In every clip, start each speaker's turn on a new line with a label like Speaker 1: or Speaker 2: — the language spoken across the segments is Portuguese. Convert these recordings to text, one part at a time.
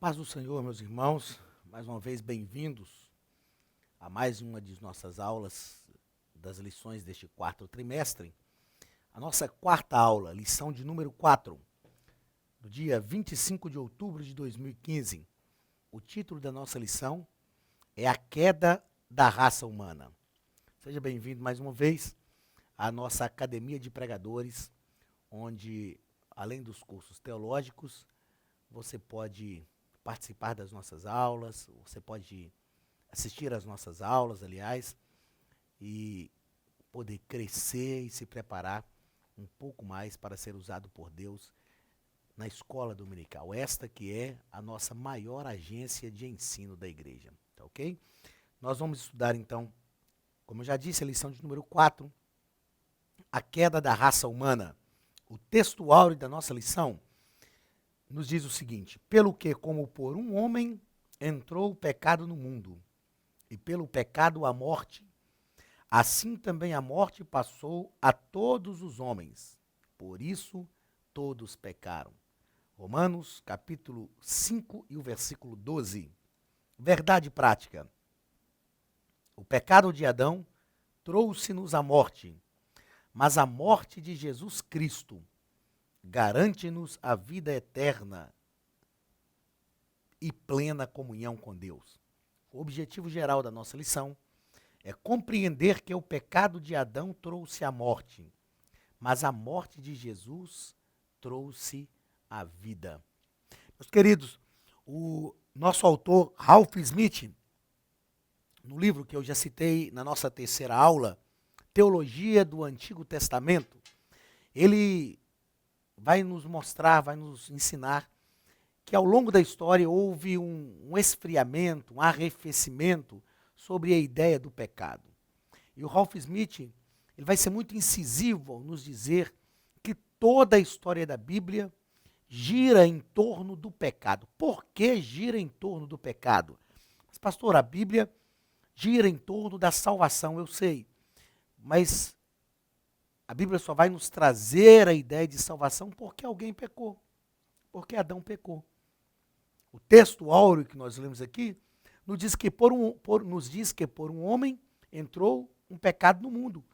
Speaker 1: Paz do Senhor, meus irmãos, mais uma vez bem-vindos a mais uma de nossas aulas das lições deste quarto trimestre. A nossa quarta aula, lição de número 4, do dia 25 de outubro de 2015. O título da nossa lição é A Queda da Raça Humana. Seja bem-vindo mais uma vez à nossa Academia de Pregadores, onde, além dos cursos teológicos, você pode participar das nossas aulas, você pode assistir às nossas aulas, aliás, e poder crescer e se preparar um pouco mais para ser usado por Deus na escola dominical. Esta que é a nossa maior agência de ensino da igreja, tá ok? Nós vamos estudar então, como eu já disse, a lição de número 4, a queda da raça humana. O texto áureo da nossa lição nos diz o seguinte: pelo que, como por um homem entrou o pecado no mundo, e pelo pecado a morte, assim também a morte passou a todos os homens. Por isso todos pecaram. Romanos, capítulo 5 e o versículo 12. Verdade prática. O pecado de Adão trouxe-nos a morte, mas a morte de Jesus Cristo garante-nos a vida eterna e plena comunhão com Deus. O objetivo geral da nossa lição é compreender que o pecado de Adão trouxe a morte, mas a morte de Jesus trouxe a vida. Meus queridos, o nosso autor Ralph Smith, no livro que eu já citei na nossa terceira aula, Teologia do Antigo Testamento, ele vai nos mostrar, vai nos ensinar que ao longo da história houve um esfriamento, um arrefecimento sobre a ideia do pecado. E o Ralph Smith, ele vai ser muito incisivo ao nos dizer que toda a história da Bíblia gira em torno do pecado. Por que gira em torno do pecado? Mas, pastor, a Bíblia gira em torno da salvação, eu sei, mas a Bíblia só vai nos trazer a ideia de salvação porque alguém pecou, porque Adão pecou. O texto áureo que nós lemos aqui nos diz que por um homem entrou um pecado no mundo.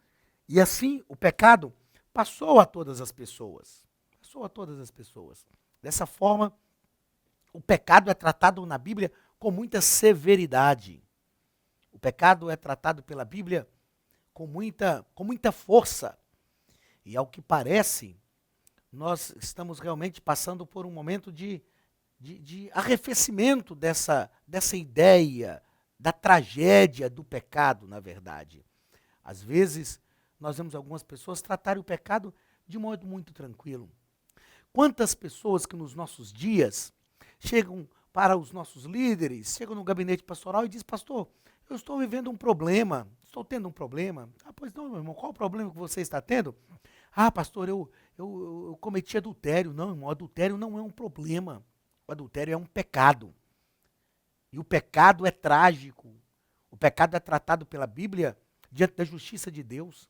Speaker 1: E assim o pecado passou a todas as pessoas. Passou a todas as pessoas. Dessa forma, o pecado é tratado na Bíblia com muita severidade. O pecado é tratado pela Bíblia com muita força. E ao que parece, nós estamos realmente passando por um momento de arrefecimento dessa ideia, da tragédia do pecado, na verdade. Às vezes, nós vemos algumas pessoas tratarem o pecado de modo muito tranquilo. Quantas pessoas que nos nossos dias chegam para os nossos líderes, chegam no gabinete pastoral e dizem: pastor, eu estou vivendo um problema, estou tendo um problema. Ah, pois não, meu irmão, qual o problema que você está tendo? Ah, pastor, eu cometi adultério. Não, irmão, adultério não é um problema. O adultério é um pecado. E o pecado é trágico. O pecado é tratado pela Bíblia diante da justiça de Deus.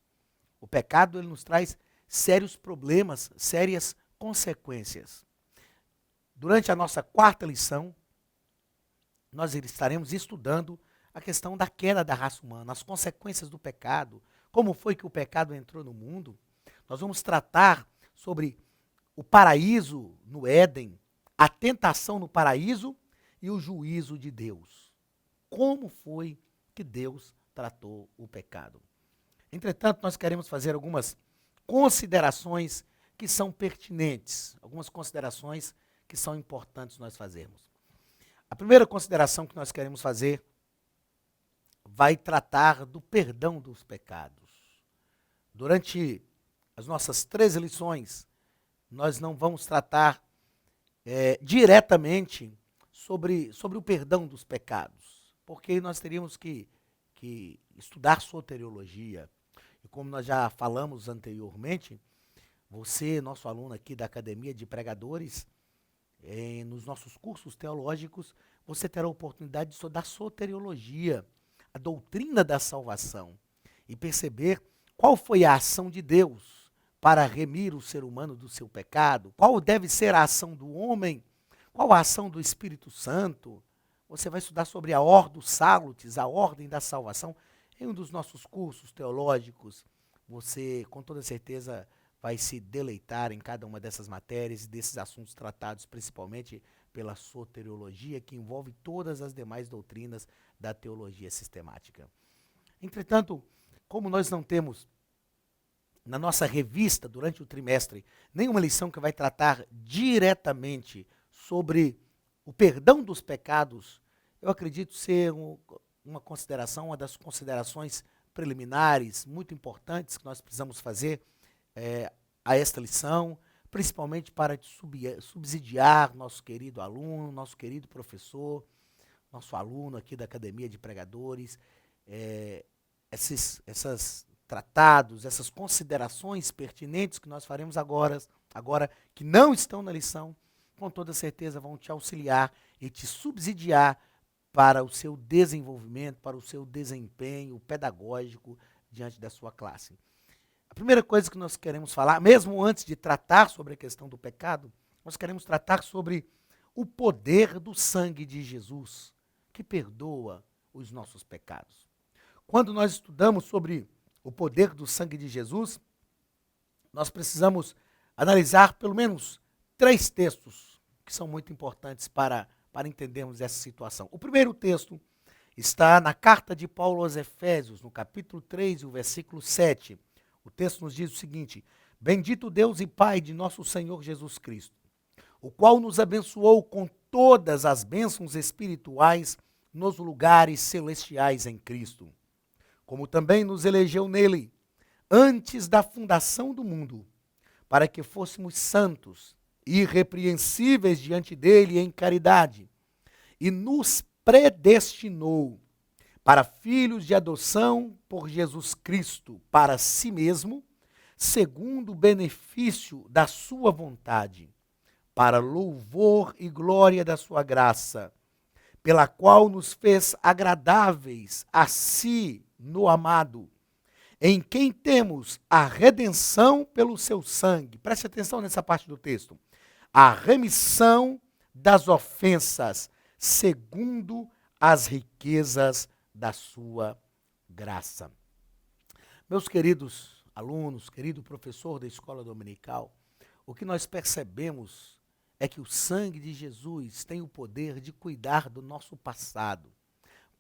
Speaker 1: O pecado, ele nos traz sérios problemas, sérias consequências. Durante a nossa quarta lição, nós estaremos estudando a questão da queda da raça humana, as consequências do pecado, como foi que o pecado entrou no mundo. Nós vamos tratar sobre o paraíso no Éden, a tentação no paraíso e o juízo de Deus. Como foi que Deus tratou o pecado? Entretanto, nós queremos fazer algumas considerações que são pertinentes, algumas considerações que são importantes nós fazermos. A primeira consideração que nós queremos fazer vai tratar do perdão dos pecados. Durante as nossas 13 lições, nós não vamos tratar diretamente sobre o perdão dos pecados, porque nós teríamos que estudar soteriologia. E como nós já falamos anteriormente, você, nosso aluno aqui da Academia de Pregadores, nos nossos cursos teológicos, você terá a oportunidade de estudar soteriologia, a doutrina da salvação, e perceber qual foi a ação de Deus para remir o ser humano do seu pecado, qual deve ser a ação do homem Qual a ação do Espírito Santo? Você vai estudar sobre a Ordo Salutis, a ordem da salvação, em um dos nossos cursos teológicos. Você, com toda certeza, vai se deleitar em cada uma dessas matérias e desses assuntos tratados principalmente pela soteriologia, que envolve todas as demais doutrinas da teologia sistemática. Entretanto, como nós não temos na nossa revista, durante o trimestre, nenhuma lição que vai tratar diretamente sobre o perdão dos pecados, eu acredito ser uma consideração, uma das considerações preliminares muito importantes que nós precisamos fazer a esta lição, principalmente para subsidiar nosso querido aluno, nosso querido professor, nosso aluno aqui da Academia de Pregadores, esses tratados, essas considerações pertinentes que nós faremos agora, que não estão na lição, com toda certeza vão te auxiliar e te subsidiar para o seu desenvolvimento, para o seu desempenho pedagógico diante da sua classe. A primeira coisa que nós queremos falar, mesmo antes de tratar sobre a questão do pecado, nós queremos tratar sobre o poder do sangue de Jesus, que perdoa os nossos pecados. Quando nós estudamos sobre o poder do sangue de Jesus, nós precisamos analisar pelo menos 3 textos que são muito importantes para entendermos essa situação. O primeiro texto está na carta de Paulo aos Efésios, no capítulo 3 e o versículo 7. O texto nos diz o seguinte: Bendito Deus e Pai de nosso Senhor Jesus Cristo, o qual nos abençoou com todas as bênçãos espirituais nos lugares celestiais em Cristo, como também nos elegeu nele, antes da fundação do mundo, para que fôssemos santos, irrepreensíveis diante dele em caridade, e nos predestinou para filhos de adoção por Jesus Cristo, para si mesmo, segundo o benefício da sua vontade, para louvor e glória da sua graça, pela qual nos fez agradáveis a si no amado, em quem temos a redenção pelo seu sangue. Preste atenção nessa parte do texto. A remissão das ofensas, segundo as riquezas da sua graça. Meus queridos alunos, querido professor da escola dominical, o que nós percebemos é que o sangue de Jesus tem o poder de cuidar do nosso passado.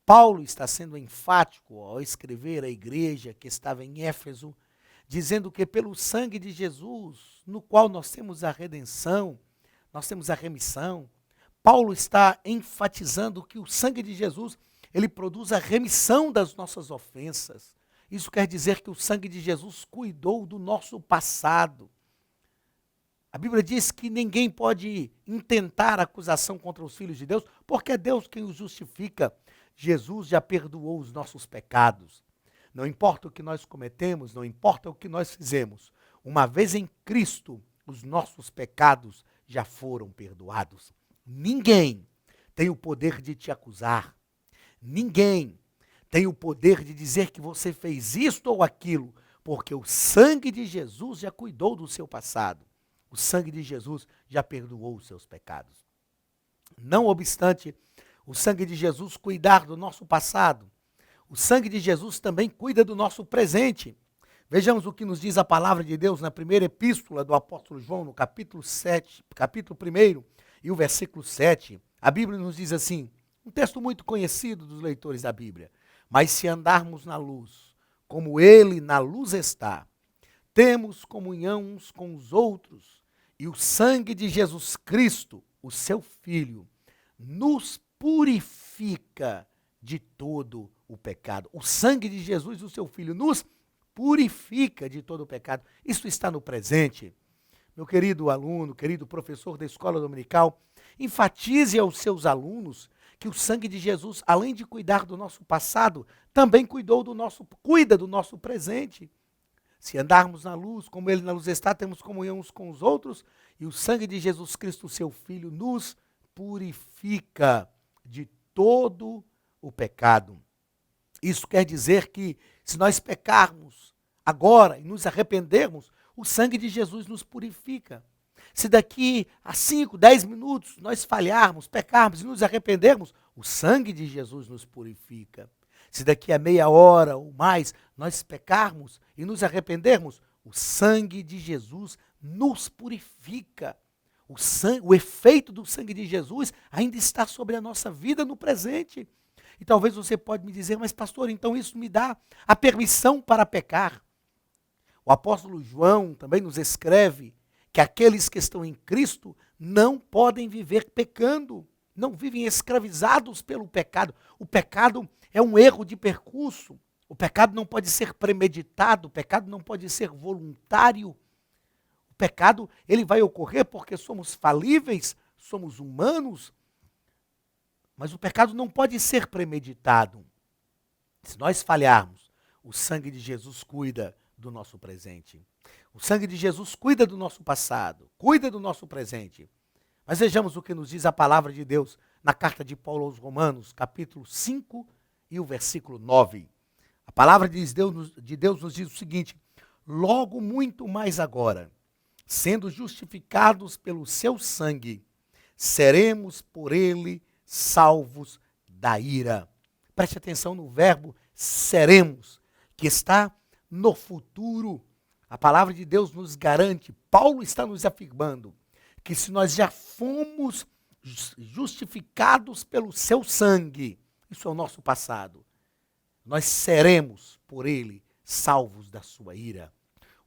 Speaker 1: Paulo está sendo enfático ao escrever à igreja que estava em Éfeso, dizendo que pelo sangue de Jesus, no qual nós temos a redenção, nós temos a remissão, Paulo está enfatizando que o sangue de Jesus, ele produz a remissão das nossas ofensas. Isso quer dizer que o sangue de Jesus cuidou do nosso passado. A Bíblia diz que ninguém pode intentar acusação contra os filhos de Deus, porque é Deus quem os justifica. Jesus já perdoou os nossos pecados. Não importa o que nós cometemos, não importa o que nós fizemos. Uma vez em Cristo, os nossos pecados já foram perdoados. Ninguém tem o poder de te acusar. Ninguém tem o poder de dizer que você fez isto ou aquilo, porque o sangue de Jesus já cuidou do seu passado. O sangue de Jesus já perdoou os seus pecados. Não obstante o sangue de Jesus cuidar do nosso passado, o sangue de Jesus também cuida do nosso presente. Vejamos o que nos diz a palavra de Deus na primeira epístola do apóstolo João, no capítulo 1 e o versículo 7. A Bíblia nos diz assim, um texto muito conhecido dos leitores da Bíblia: Mas se andarmos na luz, como ele na luz está, temos comunhão uns com os outros, e o sangue de Jesus Cristo, o seu Filho, nos purifica de todo o pecado. O sangue de Jesus, o seu Filho, nos purifica de todo o pecado. Isso está no presente. Meu querido aluno, querido professor da escola dominical, enfatize aos seus alunos que o sangue de Jesus, além de cuidar do nosso passado, também cuida do nosso presente. Se andarmos na luz, como ele na luz está, temos comunhão uns com os outros, e o sangue de Jesus Cristo, seu Filho, nos purifica de todo o pecado. Isso quer dizer que, se nós pecarmos agora e nos arrependermos, o sangue de Jesus nos purifica. Se daqui a 5, 10 minutos nós falharmos, pecarmos e nos arrependermos, o sangue de Jesus nos purifica. Se daqui a meia hora ou mais nós pecarmos e nos arrependermos, o sangue de Jesus nos purifica. O efeito do sangue de Jesus ainda está sobre a nossa vida no presente. E talvez você pode me dizer, mas pastor, então isso me dá a permissão para pecar. O apóstolo João também nos escreve que aqueles que estão em Cristo não podem viver pecando, não vivem escravizados pelo pecado. O pecado é um erro de percurso, o pecado não pode ser premeditado, o pecado não pode ser voluntário. O pecado, ele vai ocorrer porque somos falíveis, somos humanos, mas o pecado não pode ser premeditado. Se nós falharmos, o sangue de Jesus cuida do nosso presente. O sangue de Jesus cuida do nosso passado, cuida do nosso presente. Mas vejamos o que nos diz a palavra de Deus na carta de Paulo aos Romanos, capítulo 5 e o versículo 9. A palavra de Deus nos diz o seguinte: logo muito mais agora, sendo justificados pelo seu sangue, seremos por ele salvos da ira. Preste atenção no verbo seremos, que está no futuro. A palavra de Deus nos garante, Paulo está nos afirmando, que se nós já fomos justificados pelo seu sangue, isso é o nosso passado, nós seremos por ele salvos da sua ira.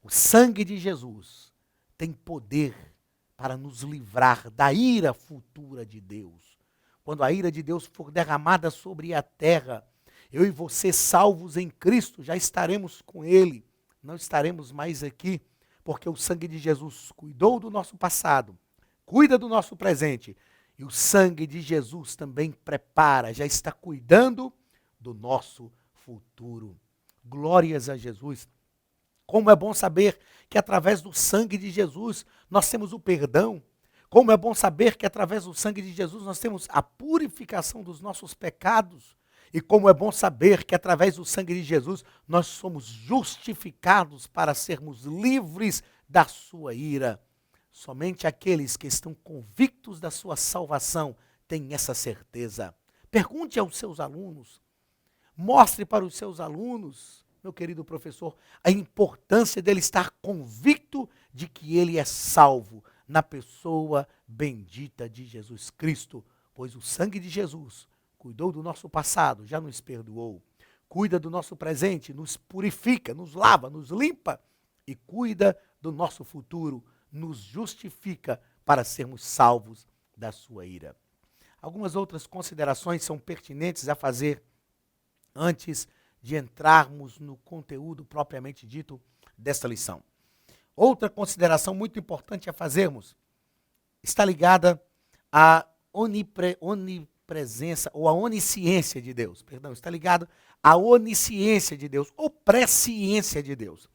Speaker 1: O sangue de Jesus tem poder para nos livrar da ira futura de Deus. Quando a ira de Deus for derramada sobre a terra, eu e você, salvos em Cristo, já estaremos com ele. Não estaremos mais aqui, porque o sangue de Jesus cuidou do nosso passado, cuida do nosso presente, e o sangue de Jesus também prepara, já está cuidando do nosso futuro. Glórias a Jesus. Como é bom saber que através do sangue de Jesus nós temos o perdão. Como é bom saber que através do sangue de Jesus nós temos a purificação dos nossos pecados. E como é bom saber que através do sangue de Jesus nós somos justificados para sermos livres da sua ira. Somente aqueles que estão convictos da sua salvação têm essa certeza. Pergunte aos seus alunos, mostre para os seus alunos, meu querido professor, a importância dele estar convicto de que ele é salvo na pessoa bendita de Jesus Cristo, pois o sangue de Jesus cuidou do nosso passado, já nos perdoou, cuida do nosso presente, nos purifica, nos lava, nos limpa e cuida do nosso futuro, nos justifica para sermos salvos da sua ira. Algumas outras considerações são pertinentes a fazer antes de entrarmos no conteúdo propriamente dito desta lição. Outra consideração muito importante a fazermos está ligada à onipresença ou à onisciência de Deus. Perdão, está ligado à onisciência de Deus ou presciência de Deus.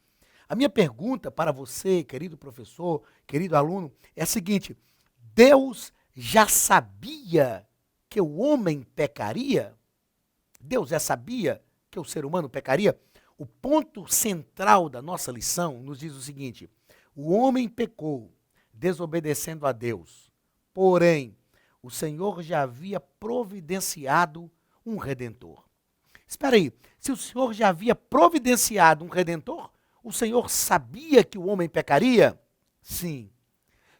Speaker 1: A minha pergunta para você, querido professor, querido aluno, é a seguinte: Deus já sabia que o homem pecaria? Deus já sabia que o ser humano pecaria? O ponto central da nossa lição nos diz o seguinte: o homem pecou, desobedecendo a Deus. Porém, o Senhor já havia providenciado um redentor. Espera aí, se o Senhor já havia providenciado um redentor, o Senhor sabia que o homem pecaria? Sim.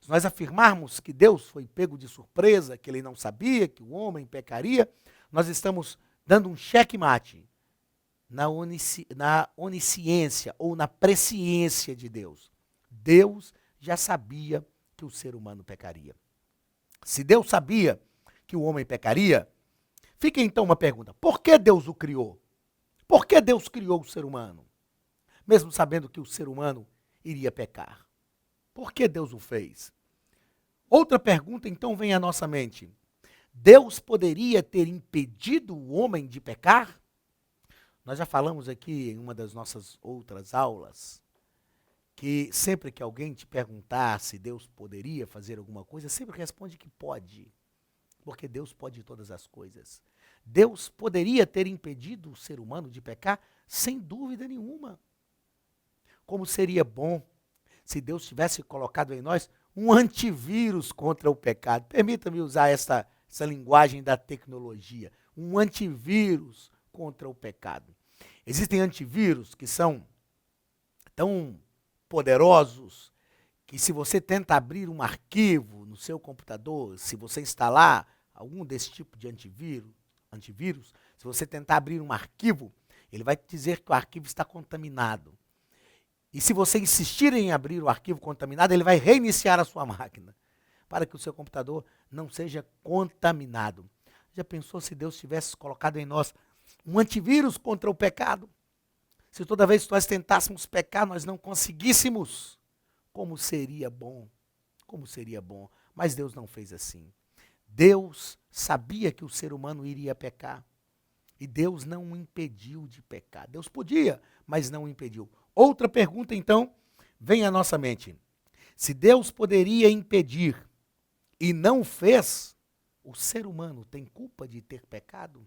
Speaker 1: Se nós afirmarmos que Deus foi pego de surpresa, que ele não sabia que o homem pecaria, nós estamos dando um checkmate na onisciência ou na presciência de Deus. Deus já sabia que o ser humano pecaria. Se Deus sabia que o homem pecaria, fica então uma pergunta: por que Deus o criou? Por que Deus criou o ser humano? Mesmo sabendo que o ser humano iria pecar. Por que Deus o fez? Outra pergunta então vem à nossa mente: Deus poderia ter impedido o homem de pecar? Nós já falamos aqui em uma das nossas outras aulas que sempre que alguém te perguntar se Deus poderia fazer alguma coisa, sempre responde que pode, porque Deus pode todas as coisas. Deus poderia ter impedido o ser humano de pecar? Sem dúvida nenhuma. Como seria bom se Deus tivesse colocado em nós um antivírus contra o pecado. Permita-me usar essa linguagem da tecnologia. Um antivírus contra o pecado. Existem antivírus que são tão poderosos que se você tenta abrir um arquivo no seu computador, se você instalar algum desse tipo de antivírus, se você tentar abrir um arquivo, ele vai te dizer que o arquivo está contaminado. E se você insistir em abrir o arquivo contaminado, ele vai reiniciar a sua máquina, para que o seu computador não seja contaminado. Já pensou se Deus tivesse colocado em nós um antivírus contra o pecado? Se toda vez que nós tentássemos pecar, nós não conseguíssemos, como seria bom, como seria bom. Mas Deus não fez assim. Deus sabia que o ser humano iria pecar. E Deus não o impediu de pecar. Deus podia, mas não o impediu. Outra pergunta, então, vem à nossa mente. Se Deus poderia impedir e não fez, o ser humano tem culpa de ter pecado?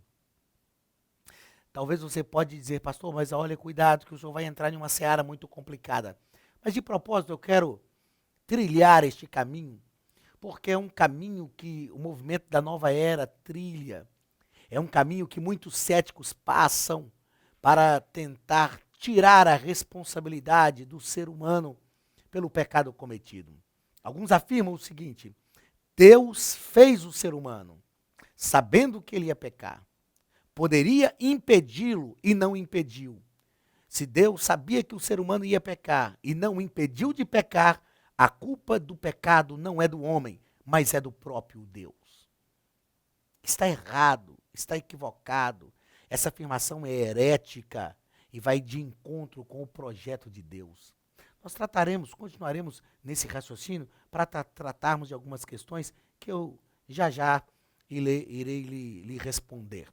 Speaker 1: Talvez você pode dizer, pastor, mas olha, cuidado que o senhor vai entrar em uma seara muito complicada. Mas de propósito eu quero trilhar este caminho, porque é um caminho que o movimento da nova era trilha. É um caminho que muitos céticos passam para tentar tirar a responsabilidade do ser humano pelo pecado cometido. Alguns afirmam o seguinte: Deus fez o ser humano sabendo que ele ia pecar. Poderia impedi-lo e não impediu. Se Deus sabia que o ser humano ia pecar e não o impediu de pecar, a culpa do pecado não é do homem, mas é do próprio Deus. Está errado, está equivocado. Essa afirmação é herética e vai de encontro com o projeto de Deus. Nós continuaremos nesse raciocínio para tratarmos de algumas questões que eu já irei lhe responder.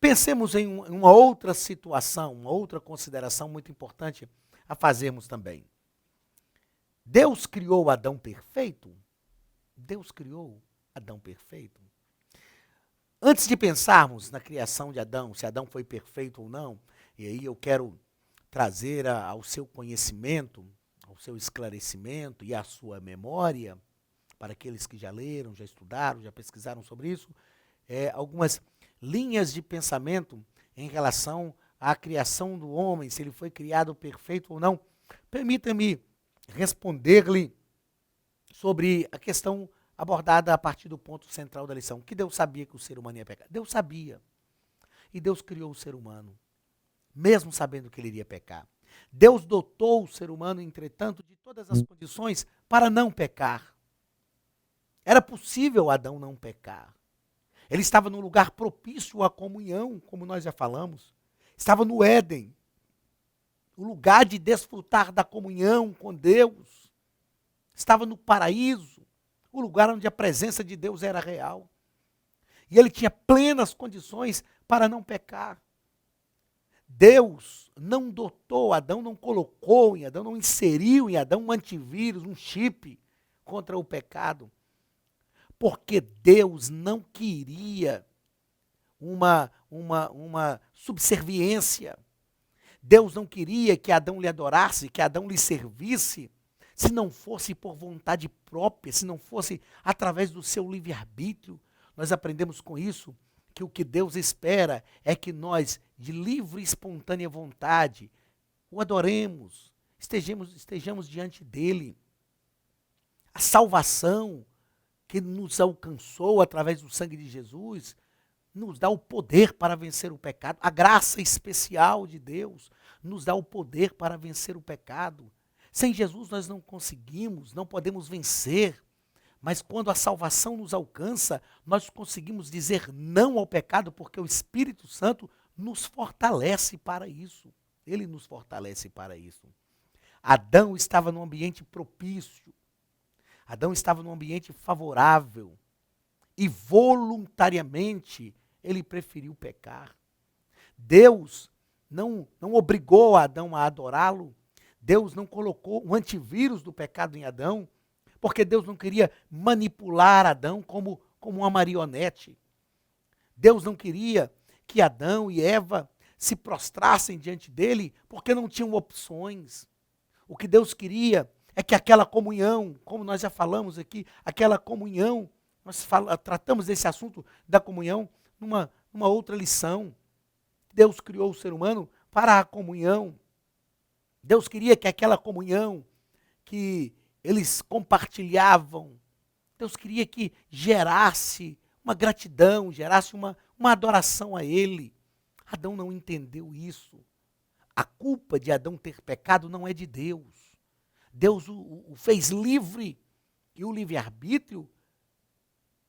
Speaker 1: Pensemos em uma outra situação, uma outra consideração muito importante a fazermos também. Deus criou Adão perfeito? Deus criou Adão perfeito? Antes de pensarmos na criação de Adão, se Adão foi perfeito ou não, e aí eu quero trazer ao seu conhecimento, ao seu esclarecimento e à sua memória, para aqueles que já leram, já estudaram, já pesquisaram sobre isso, algumas linhas de pensamento em relação à criação do homem, se ele foi criado perfeito ou não. Permita-me responder-lhe sobre a questão abordada a partir do ponto central da lição, que Deus sabia que o ser humano ia pecar. Deus sabia. E Deus criou o ser humano, mesmo sabendo que ele iria pecar. Deus dotou o ser humano, entretanto, de todas as condições para não pecar. Era possível Adão não pecar. Ele estava num lugar propício à comunhão, como nós já falamos. Estava no Éden, o lugar de desfrutar da comunhão com Deus. Estava no paraíso, o lugar onde a presença de Deus era real. E ele tinha plenas condições para não pecar. Deus não dotou Adão, não colocou em Adão, não inseriu em Adão um antivírus, um chip contra o pecado. Porque Deus não queria uma subserviência. Deus não queria que Adão lhe adorasse, que Adão lhe servisse, se não fosse por vontade própria, se não fosse através do seu livre-arbítrio. Nós aprendemos com isso que o que Deus espera é que nós, de livre e espontânea vontade, o adoremos, estejamos diante dele. A salvação que nos alcançou através do sangue de Jesus, nos dá o poder para vencer o pecado. A graça especial de Deus nos dá o poder para vencer o pecado. Sem Jesus nós não conseguimos, não podemos vencer. Mas quando a salvação nos alcança, nós conseguimos dizer não ao pecado, porque o Espírito Santo nos fortalece para isso. Ele nos fortalece para isso. Adão estava num ambiente propício. Adão estava num ambiente favorável e voluntariamente ele preferiu pecar. Deus não obrigou Adão a adorá-lo. Deus não colocou um antivírus do pecado em Adão, porque Deus não queria manipular Adão como uma marionete. Deus não queria que Adão e Eva se prostrassem diante dele, porque não tinham opções. O que Deus queria é que aquela comunhão, como nós já falamos aqui, aquela comunhão, tratamos desse assunto da comunhão numa outra lição. Deus criou o ser humano para a comunhão. Deus queria que aquela comunhão que eles compartilhavam, Deus queria que gerasse uma gratidão, gerasse uma adoração a Ele. Adão não entendeu isso. A culpa de Adão ter pecado não é de Deus. Deus o fez livre, e o livre-arbítrio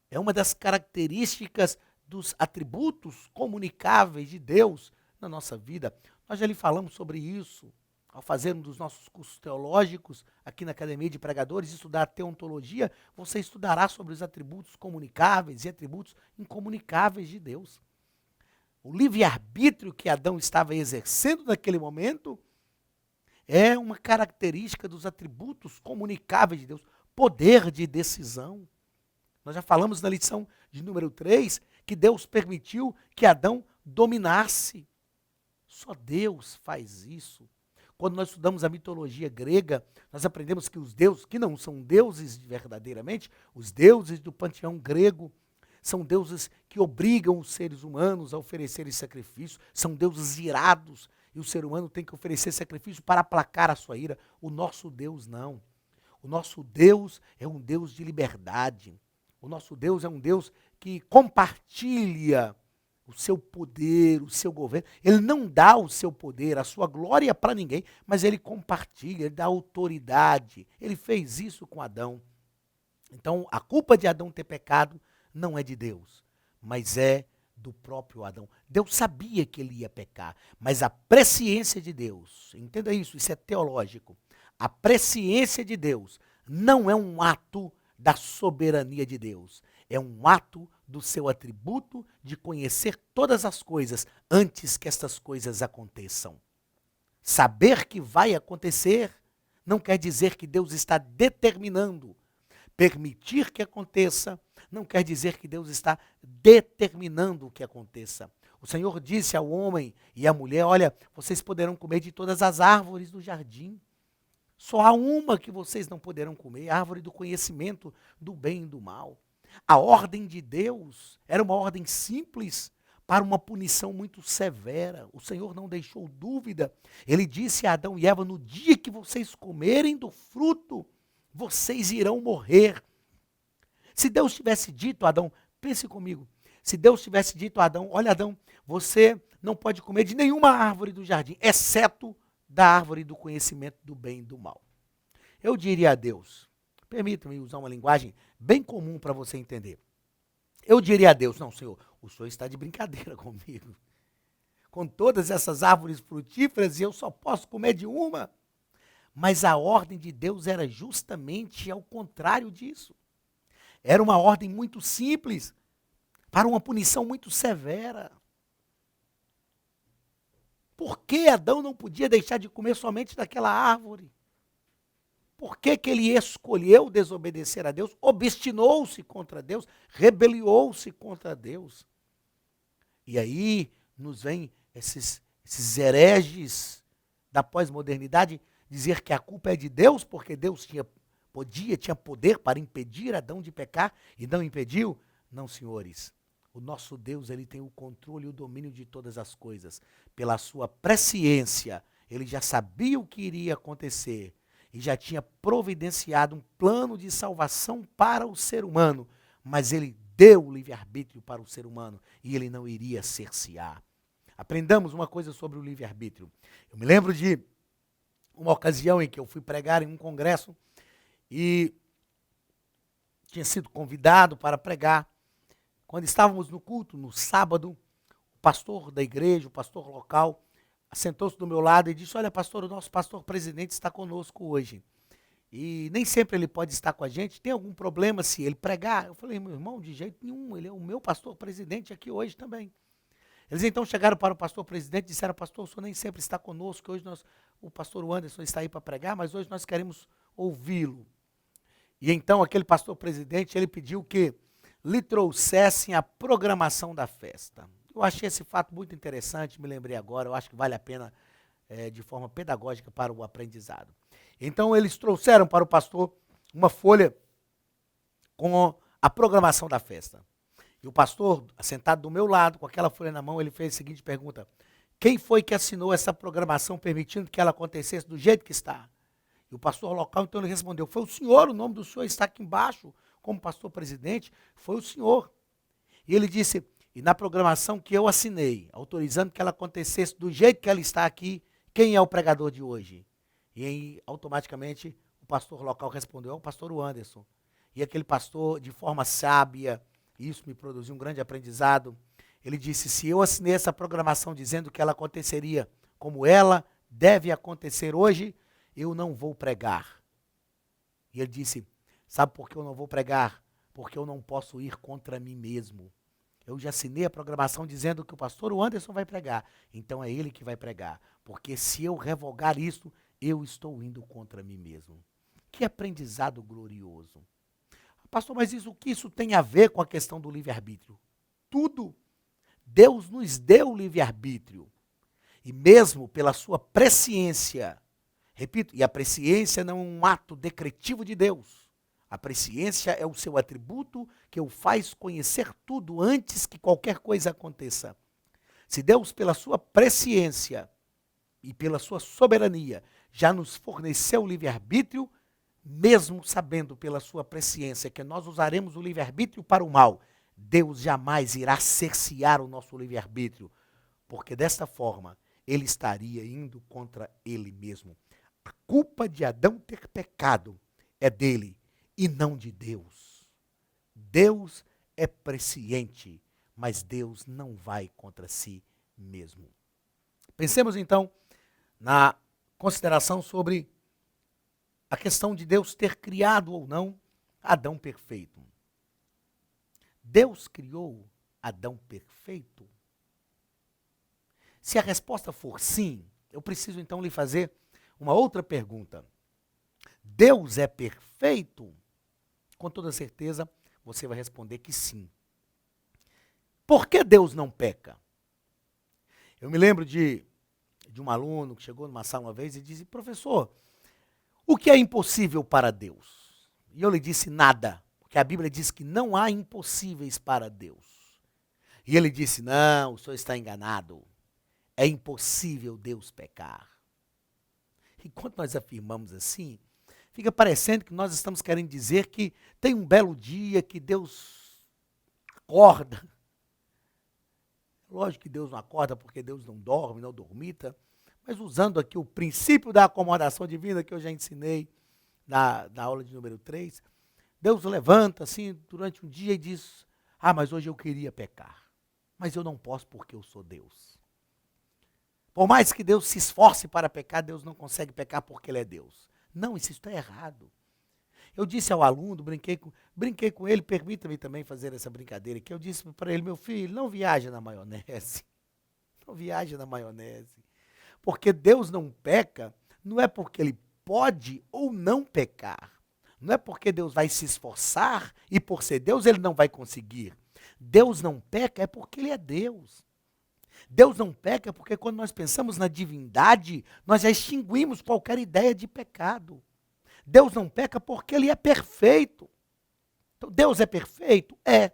Speaker 1: é uma das características dos atributos comunicáveis de Deus na nossa vida. Nós já lhe falamos sobre isso, ao fazer um dos nossos cursos teológicos aqui na Academia de Pregadores, estudar teontologia, você estudará sobre os atributos comunicáveis e atributos incomunicáveis de Deus. O livre-arbítrio que Adão estava exercendo naquele momento é uma característica dos atributos comunicáveis de Deus, poder de decisão. Nós já falamos na lição de número 3 que Deus permitiu que Adão dominasse. Só Deus faz isso. Quando nós estudamos a mitologia grega, nós aprendemos que os deuses, que não são deuses verdadeiramente, os deuses do panteão grego, são deuses que obrigam os seres humanos a oferecerem sacrifícios, são deuses irados, e o ser humano tem que oferecer sacrifício para aplacar a sua ira. O nosso Deus não. O nosso Deus é um Deus de liberdade. O nosso Deus é um Deus que compartilha o seu poder, o seu governo. Ele não dá o seu poder, a sua glória para ninguém, mas ele compartilha, ele dá autoridade. Ele fez isso com Adão. Então, a culpa de Adão ter pecado não é de Deus, mas é do próprio Adão. Deus sabia que ele ia pecar, mas a presciência de Deus, entenda isso é teológico, a presciência de Deus não é um ato da soberania de Deus, é um ato do seu atributo de conhecer todas as coisas antes que estas coisas aconteçam. Saber que vai acontecer não quer dizer que Deus está determinando. Permitir que aconteça não quer dizer que Deus está determinando o que aconteça. O Senhor disse ao homem e à mulher, olha, vocês poderão comer de todas as árvores do jardim. Só há uma que vocês não poderão comer, a árvore do conhecimento do bem e do mal. A ordem de Deus era uma ordem simples para uma punição muito severa. O Senhor não deixou dúvida. Ele disse a Adão e Eva, no dia que vocês comerem do fruto, vocês irão morrer. Se Deus tivesse dito a Adão, pense comigo, se Deus tivesse dito a Adão, olha Adão, você não pode comer de nenhuma árvore do jardim, exceto da árvore do conhecimento do bem e do mal. Eu diria a Deus, permita-me usar uma linguagem bem comum para você entender. Eu diria a Deus, não Senhor, o Senhor está de brincadeira comigo. Com todas essas árvores frutíferas e eu só posso comer de uma. Mas a ordem de Deus era justamente ao contrário disso. Era uma ordem muito simples, para uma punição muito severa. Por que Adão não podia deixar de comer somente daquela árvore? Por que que ele escolheu desobedecer a Deus, obstinou-se contra Deus, rebeliou-se contra Deus? E aí nos vem esses hereges da pós-modernidade dizer que a culpa é de Deus, porque Deus tinha poder para impedir Adão de pecar e não impediu? Não, senhores. O nosso Deus, ele tem o controle e o domínio de todas as coisas. Pela sua presciência, ele já sabia o que iria acontecer e já tinha providenciado um plano de salvação para o ser humano, mas ele deu o livre-arbítrio para o ser humano e ele não iria cercear. Aprendamos uma coisa sobre o livre-arbítrio. Eu me lembro de uma ocasião em que eu fui pregar em um congresso e tinha sido convidado para pregar. Quando estávamos no culto, no sábado, o pastor da igreja, o pastor local, sentou-se do meu lado e disse, olha pastor, o nosso pastor presidente está conosco hoje. E nem sempre ele pode estar com a gente, tem algum problema se ele pregar? Eu falei, meu irmão, de jeito nenhum, ele é o meu pastor presidente aqui hoje também. Eles então chegaram para o pastor presidente e disseram, pastor, o senhor nem sempre está conosco, hoje o pastor Anderson está aí para pregar, mas hoje nós queremos ouvi-lo. E então aquele pastor presidente, ele pediu que lhe trouxessem a programação da festa. Eu achei esse fato muito interessante, me lembrei agora, eu acho que vale a pena de forma pedagógica para o aprendizado. Então eles trouxeram para o pastor uma folha com a programação da festa. E o pastor, sentado do meu lado, com aquela folha na mão, ele fez a seguinte pergunta: quem foi que assinou essa programação permitindo que ela acontecesse do jeito que está? E o pastor local, então, ele respondeu: foi o senhor, o nome do senhor está aqui embaixo, como pastor presidente, foi o senhor. E ele disse: e na programação que eu assinei, autorizando que ela acontecesse do jeito que ela está aqui, quem é o pregador de hoje? E aí, automaticamente, o pastor local respondeu: é o pastor Anderson. E aquele pastor, de forma sábia, isso me produziu um grande aprendizado, ele disse: se eu assinei essa programação dizendo que ela aconteceria como ela deve acontecer hoje, eu não vou pregar. E ele disse: sabe por que eu não vou pregar? Porque eu não posso ir contra mim mesmo. Eu já assinei a programação dizendo que o pastor Anderson vai pregar, então é ele que vai pregar, porque se eu revogar isso, eu estou indo contra mim mesmo. Que aprendizado glorioso. Pastor, mas o que isso tem a ver com a questão do livre-arbítrio? Tudo. Deus nos deu o livre-arbítrio. E mesmo pela sua presciência, repito, e a presciência não é um ato decretivo de Deus. A presciência é o seu atributo que o faz conhecer tudo antes que qualquer coisa aconteça. Se Deus, pela sua presciência e pela sua soberania, já nos forneceu o livre-arbítrio, mesmo sabendo pela sua presciência que nós usaremos o livre-arbítrio para o mal, Deus jamais irá cercear o nosso livre-arbítrio, porque desta forma ele estaria indo contra ele mesmo. A culpa de Adão ter pecado é dele e não de Deus. Deus é presciente, mas Deus não vai contra si mesmo. Pensemos então na consideração sobre a questão de Deus ter criado ou não Adão perfeito. Deus criou Adão perfeito? Se a resposta for sim, eu preciso então lhe fazer uma outra pergunta. Deus é perfeito? Com toda certeza, você vai responder que sim. Por que Deus não peca? Eu me lembro de um aluno que chegou numa sala uma vez e disse: professor, o que é impossível para Deus? E eu lhe disse: nada, porque a Bíblia diz que não há impossíveis para Deus. E ele disse: não, o senhor está enganado. É impossível Deus pecar. E quando nós afirmamos assim, fica parecendo que nós estamos querendo dizer que tem um belo dia que Deus acorda. Lógico que Deus não acorda porque Deus não dorme, não dormita, mas usando aqui o princípio da acomodação divina que eu já ensinei na aula de número 3, Deus levanta assim durante um dia e diz: ah, mas hoje eu queria pecar, mas eu não posso porque eu sou Deus. Por mais que Deus se esforce para pecar, Deus não consegue pecar porque Ele é Deus. Não, isso está errado. Eu disse ao aluno, brinquei com ele, permita-me também fazer essa brincadeira aqui, eu disse para ele: meu filho, não viaja na maionese. Não viaja na maionese. Porque Deus não peca, não é porque Ele pode ou não pecar. Não é porque Deus vai se esforçar e por ser Deus Ele não vai conseguir. Deus não peca é porque Ele é Deus. Deus não peca porque quando nós pensamos na divindade, nós já extinguimos qualquer ideia de pecado. Deus não peca porque Ele é perfeito. Então, Deus é perfeito? É.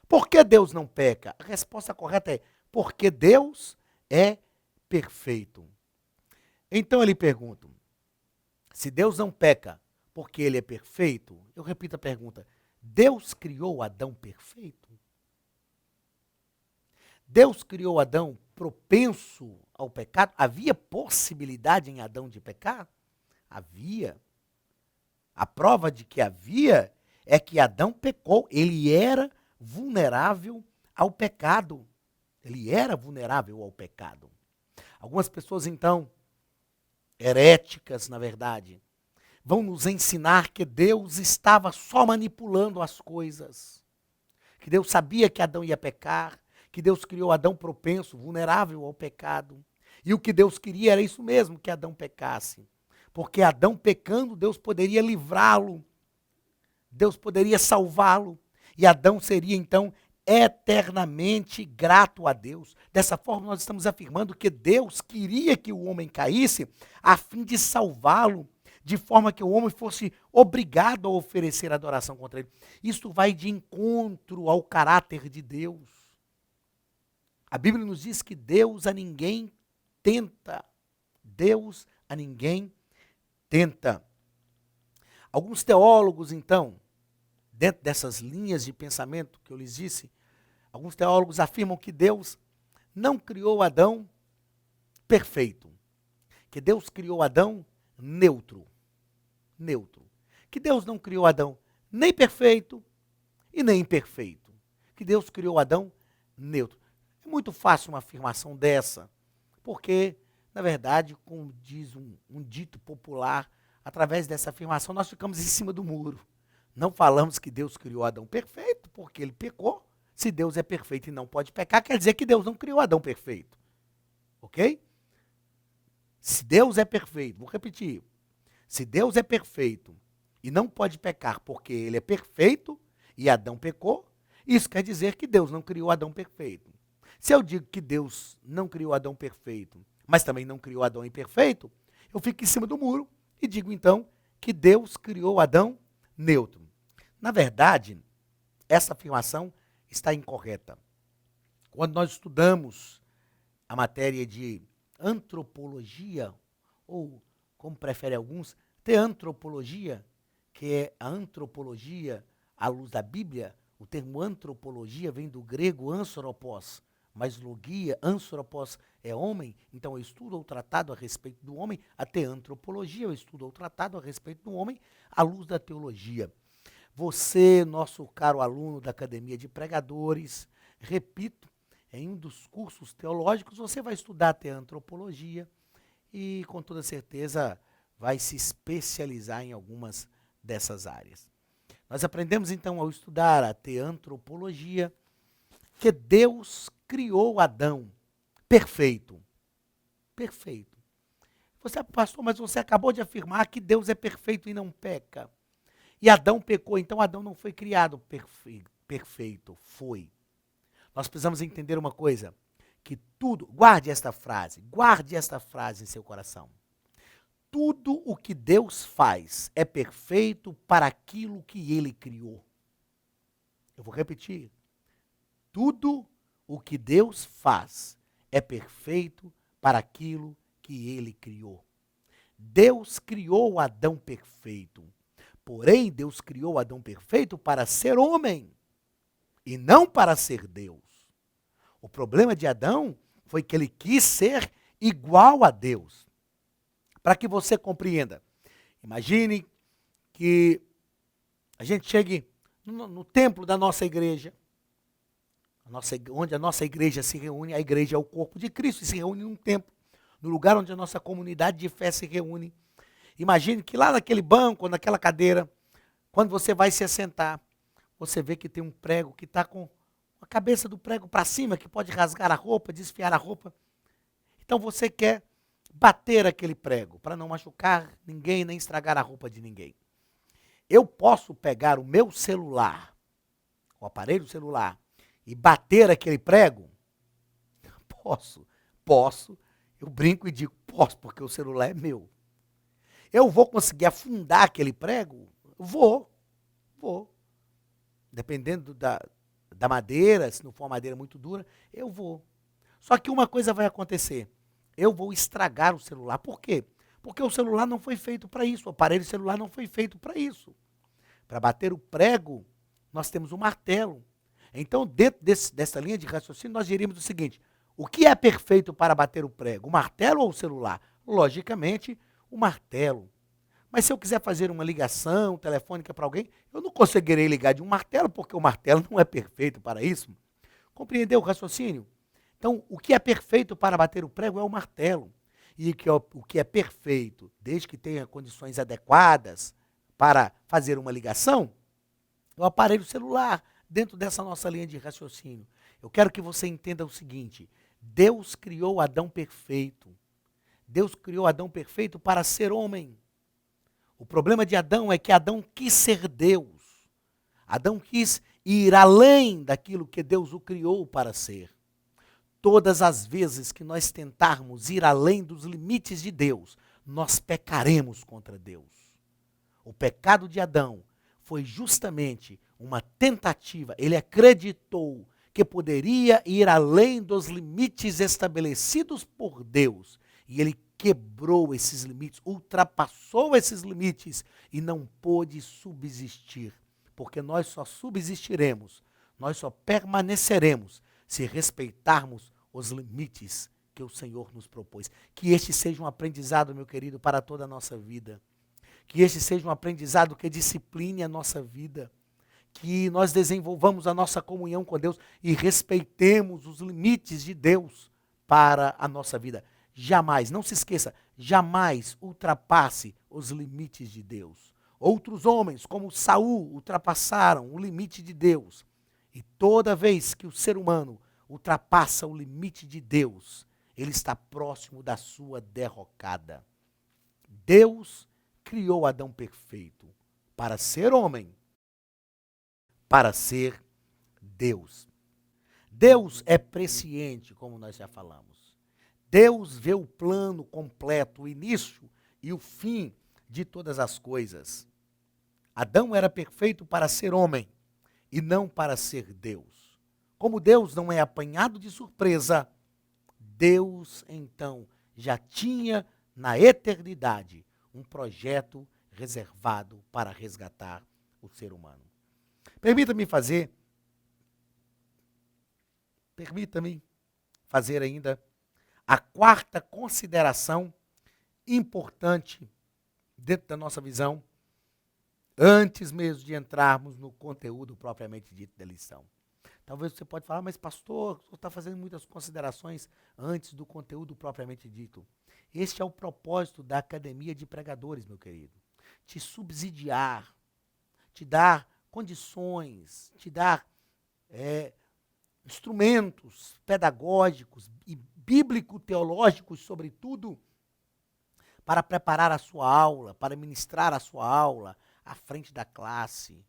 Speaker 1: Por que Deus não peca? A resposta correta é: porque Deus é perfeito. Então eu lhe pergunto, se Deus não peca porque Ele é perfeito, eu repito a pergunta: Deus criou Adão perfeito? Deus criou Adão propenso ao pecado? Havia possibilidade em Adão de pecar? Havia. A prova de que havia é que Adão pecou. Ele era vulnerável ao pecado. Ele era vulnerável ao pecado. Algumas pessoas, então, heréticas, na verdade, vão nos ensinar que Deus estava só manipulando as coisas. Que Deus sabia que Adão ia pecar, que Deus criou Adão propenso, vulnerável ao pecado. E o que Deus queria era isso mesmo, que Adão pecasse. Porque Adão pecando, Deus poderia livrá-lo. Deus poderia salvá-lo. E Adão seria, então, eternamente grato a Deus. Dessa forma, nós estamos afirmando que Deus queria que o homem caísse a fim de salvá-lo, de forma que o homem fosse obrigado a oferecer adoração contra ele. Isso vai de encontro ao caráter de Deus. A Bíblia nos diz que Deus a ninguém tenta. Deus a ninguém tenta. Alguns teólogos, então, dentro dessas linhas de pensamento que eu lhes disse, alguns teólogos afirmam que Deus não criou Adão perfeito, que Deus criou Adão neutro. Neutro. Que Deus não criou Adão nem perfeito e nem imperfeito. Que Deus criou Adão neutro. É muito fácil uma afirmação dessa, porque, na verdade, como diz um dito popular, através dessa afirmação nós ficamos em cima do muro. Não falamos que Deus criou Adão perfeito, porque ele pecou. Se Deus é perfeito e não pode pecar, quer dizer que Deus não criou Adão perfeito. Ok? Se Deus é perfeito, vou repetir. Se Deus é perfeito e não pode pecar porque ele é perfeito e Adão pecou, isso quer dizer que Deus não criou Adão perfeito. Se eu digo que Deus não criou Adão perfeito, mas também não criou Adão imperfeito, eu fico em cima do muro e digo então que Deus criou Adão neutro. Na verdade, essa afirmação está incorreta. Quando nós estudamos a matéria de antropologia, ou como preferem alguns, teantropologia, que é a antropologia à luz da Bíblia. O termo antropologia vem do grego anthropos, mas logia, anthropos é homem, então eu estudo ou tratado a respeito do homem. A teantropologia, eu estudo ou tratado a respeito do homem à luz da teologia. Você, nosso caro aluno da Academia de Pregadores, repito, em um dos cursos teológicos você vai estudar a teantropologia e com toda certeza vai se especializar em algumas dessas áreas. Nós aprendemos então ao estudar a teantropologia que Deus criou Adão perfeito. Perfeito. Você, pastor, mas você acabou de afirmar que Deus é perfeito e não peca. E Adão pecou, então Adão não foi criado perfeito. Foi. Nós precisamos entender uma coisa, que tudo, guarde esta frase em seu coração. Tudo o que Deus faz é perfeito para aquilo que ele criou. Eu vou repetir. Tudo o que Deus faz é perfeito para aquilo que ele criou. Deus criou Adão perfeito. Porém, Deus criou Adão perfeito para ser homem e não para ser Deus. O problema de Adão foi que ele quis ser igual a Deus. Para que você compreenda, imagine que a gente chegue no templo da nossa igreja, onde a nossa igreja se reúne. A igreja é o corpo de Cristo e se reúne num templo, no lugar onde a nossa comunidade de fé se reúne. Imagine que lá naquele banco, naquela cadeira, quando você vai se assentar, você vê que tem um prego que está com a cabeça do prego para cima, que pode rasgar a roupa, desfiar a roupa. Então você quer bater aquele prego, para não machucar ninguém, nem estragar a roupa de ninguém. Eu posso pegar o meu celular, o aparelho celular, e bater aquele prego? Posso. Eu brinco e digo, posso, porque o celular é meu. Eu vou conseguir afundar aquele prego? Vou. Dependendo da madeira, se não for uma madeira muito dura, eu vou. Só que uma coisa vai acontecer. Eu vou estragar o celular. Por quê? Porque o celular não foi feito para isso. O aparelho celular não foi feito para isso. Para bater o prego, nós temos um martelo. Então, dentro dessa linha de raciocínio, nós diríamos o seguinte: o que é perfeito para bater o prego? O martelo ou o celular? Logicamente, o martelo. Mas se eu quiser fazer uma ligação telefônica para alguém, eu não conseguirei ligar de um martelo, porque o martelo não é perfeito para isso. Compreendeu o raciocínio? Então, o que é perfeito para bater o prego é o martelo. E o que é perfeito, desde que tenha condições adequadas para fazer uma ligação, é o aparelho celular, dentro dessa nossa linha de raciocínio. Eu quero que você entenda o seguinte: Deus criou Adão perfeito. Deus criou Adão perfeito para ser homem. O problema de Adão é que Adão quis ser Deus. Adão quis ir além daquilo que Deus o criou para ser. Todas as vezes que nós tentarmos ir além dos limites de Deus, nós pecaremos contra Deus. O pecado de Adão foi justamente uma tentativa. Ele acreditou que poderia ir além dos limites estabelecidos por Deus. E ele quebrou esses limites, ultrapassou esses limites e não pôde subsistir. Porque nós só subsistiremos, nós só permaneceremos se respeitarmos os limites que o Senhor nos propôs. Que este seja um aprendizado, meu querido, para toda a nossa vida. Que este seja um aprendizado que discipline a nossa vida. Que nós desenvolvamos a nossa comunhão com Deus e respeitemos os limites de Deus para a nossa vida. Jamais, não se esqueça, jamais ultrapasse os limites de Deus. Outros homens, como Saul, ultrapassaram o limite de Deus. E toda vez que o ser humano ultrapassa o limite de Deus, ele está próximo da sua derrocada. Deus criou Adão perfeito para ser homem, para ser Deus. Deus é presciente, como nós já falamos. Deus vê o plano completo, o início e o fim de todas as coisas. Adão era perfeito para ser homem e não para ser Deus. Como Deus não é apanhado de surpresa, Deus então já tinha na eternidade um projeto reservado para resgatar o ser humano. Permita-me fazer ainda a quarta consideração importante dentro da nossa visão, antes mesmo de entrarmos no conteúdo propriamente dito da lição. Talvez você pode falar, mas pastor, você está fazendo muitas considerações antes do conteúdo propriamente dito. Este é o propósito da Academia de Pregadores, meu querido. Te subsidiar, te dar condições, te dar instrumentos pedagógicos e bíblico-teológicos, sobretudo, para preparar a sua aula, para ministrar a sua aula à frente da classe.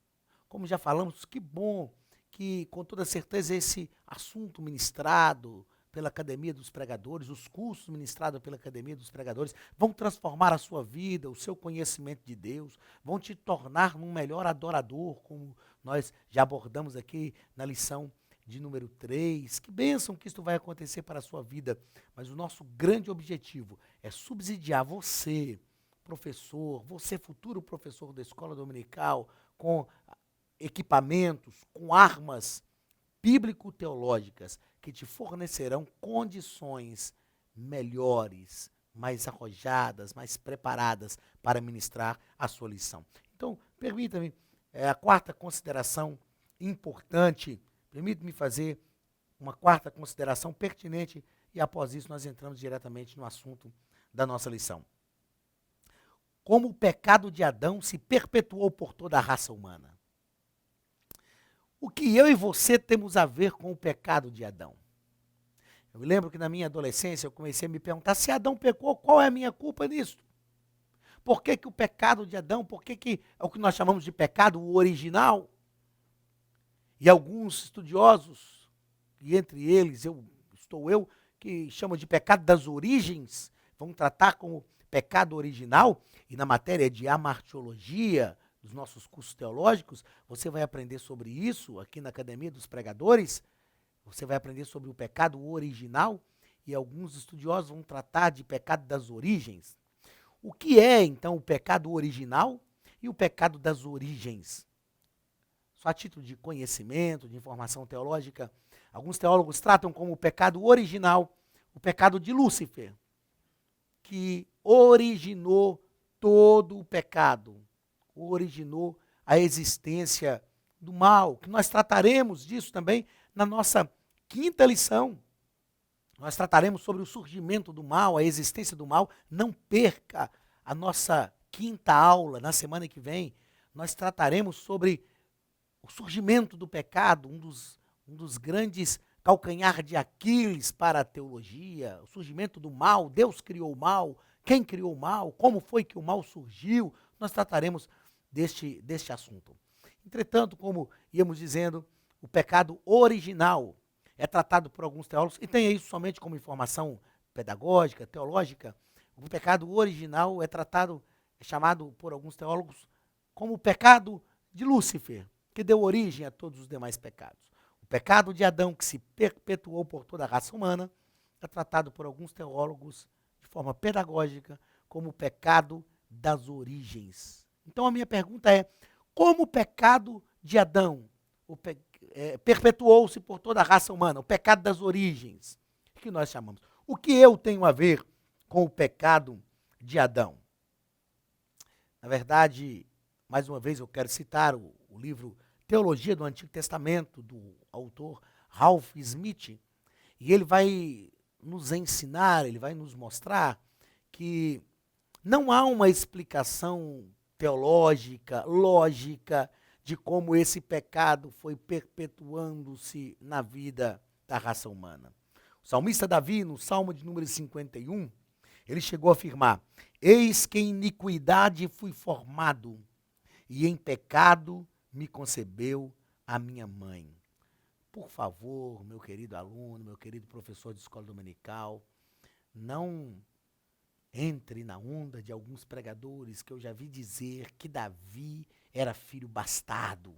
Speaker 1: Como já falamos, que bom que, com toda certeza, esse assunto ministrado pela Academia dos Pregadores, os cursos ministrados pela Academia dos Pregadores, vão transformar a sua vida, o seu conhecimento de Deus, vão te tornar um melhor adorador, como nós já abordamos aqui na lição de número 3. Que bênção que isto vai acontecer para a sua vida, mas o nosso grande objetivo é subsidiar você, professor, você futuro professor da escola dominical, com equipamentos, com armas bíblico-teológicas que te fornecerão condições melhores, mais arrojadas, mais preparadas para ministrar a sua lição. Então, permita-me, a quarta consideração importante, permita-me fazer uma quarta consideração pertinente e após isso nós entramos diretamente no assunto da nossa lição. Como o pecado de Adão se perpetuou por toda a raça humana. O que eu e você temos a ver com o pecado de Adão? Eu me lembro que na minha adolescência eu comecei a me perguntar, se Adão pecou, qual é a minha culpa nisso? Por que o pecado de Adão, por que é o que nós chamamos de pecado, o original? E alguns estudiosos, e entre eles estou eu, que chamam de pecado das origens, vão tratar como pecado original, e na matéria de amartiologia, dos nossos cursos teológicos, você vai aprender sobre isso aqui na Academia dos Pregadores. Você vai aprender sobre o pecado original e alguns estudiosos vão tratar de pecado das origens. O que é, então, o pecado original e o pecado das origens? Só a título de conhecimento, de informação teológica, alguns teólogos tratam como o pecado original o pecado de Lúcifer, que originou todo o pecado, originou a existência do mal, que nós trataremos disso também na nossa quinta lição. Nós trataremos sobre o surgimento do mal, a existência do mal. Não perca a nossa quinta aula na semana que vem. Nós trataremos sobre o surgimento do pecado, um dos grandes calcanhar de Aquiles para a teologia, o surgimento do mal. Deus criou o mal, quem criou o mal, como foi que o mal surgiu. Nós trataremos deste assunto. Entretanto, como íamos dizendo, o pecado original é tratado por alguns teólogos, e tenha isso somente como informação pedagógica, teológica. O pecado original é chamado por alguns teólogos como o pecado de Lúcifer, que deu origem a todos os demais pecados. O pecado de Adão, que se perpetuou por toda a raça humana, é tratado por alguns teólogos de forma pedagógica como o pecado das origens. Então a minha pergunta é, como o pecado de Adão perpetuou-se por toda a raça humana, o pecado das origens, que nós chamamos. O que eu tenho a ver com o pecado de Adão? Na verdade, mais uma vez eu quero citar o livro Teologia do Antigo Testamento, do autor Ralph Smith, e ele vai nos ensinar, ele vai nos mostrar que não há uma explicação teológica, lógica, de como esse pecado foi perpetuando-se na vida da raça humana. O salmista Davi, no Salmo de número 51, ele chegou a afirmar: eis que em iniquidade fui formado, e em pecado me concebeu a minha mãe. Por favor, meu querido aluno, meu querido professor de escola dominical, não entre na onda de alguns pregadores que eu já vi dizer que Davi era filho bastardo,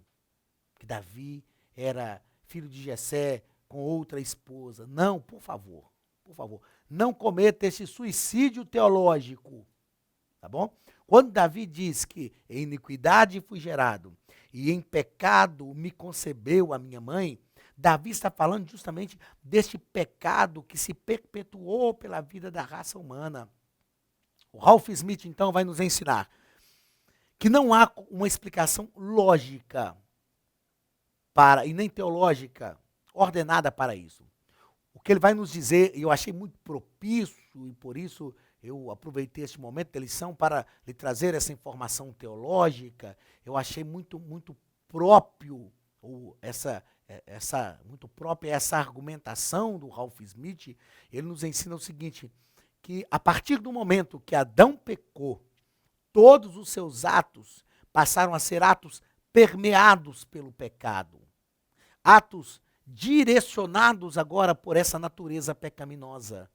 Speaker 1: que Davi era filho de Jessé com outra esposa. Não, por favor, não cometa esse suicídio teológico, tá bom? Quando Davi diz que em iniquidade fui gerado e em pecado me concebeu a minha mãe, Davi está falando justamente deste pecado que se perpetuou pela vida da raça humana. O Ralph Smith, então, vai nos ensinar que não há uma explicação lógica e nem teológica ordenada para isso. O que ele vai nos dizer, e eu achei muito propício, e por isso eu aproveitei este momento da lição para lhe trazer essa informação teológica, eu achei muito próprio muito própria essa argumentação do Ralph Smith. Ele nos ensina o seguinte, que a partir do momento que Adão pecou, todos os seus atos passaram a ser atos permeados pelo pecado. Atos direcionados agora por essa natureza pecaminosa.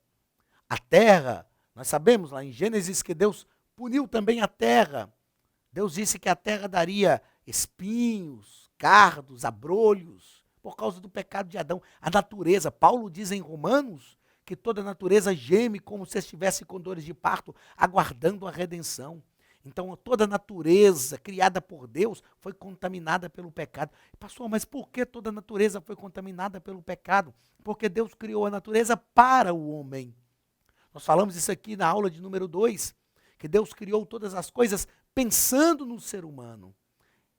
Speaker 1: A terra, nós sabemos lá em Gênesis que Deus puniu também a terra. Deus disse que a terra daria espinhos, cardos, abrolhos, por causa do pecado de Adão. A natureza, Paulo diz em Romanos, que toda a natureza geme como se estivesse com dores de parto, aguardando a redenção. Então, toda a natureza criada por Deus foi contaminada pelo pecado. Pastor, mas por que toda a natureza foi contaminada pelo pecado? Porque Deus criou a natureza para o homem. Nós falamos isso aqui na aula de número 2, que Deus criou todas as coisas pensando no ser humano.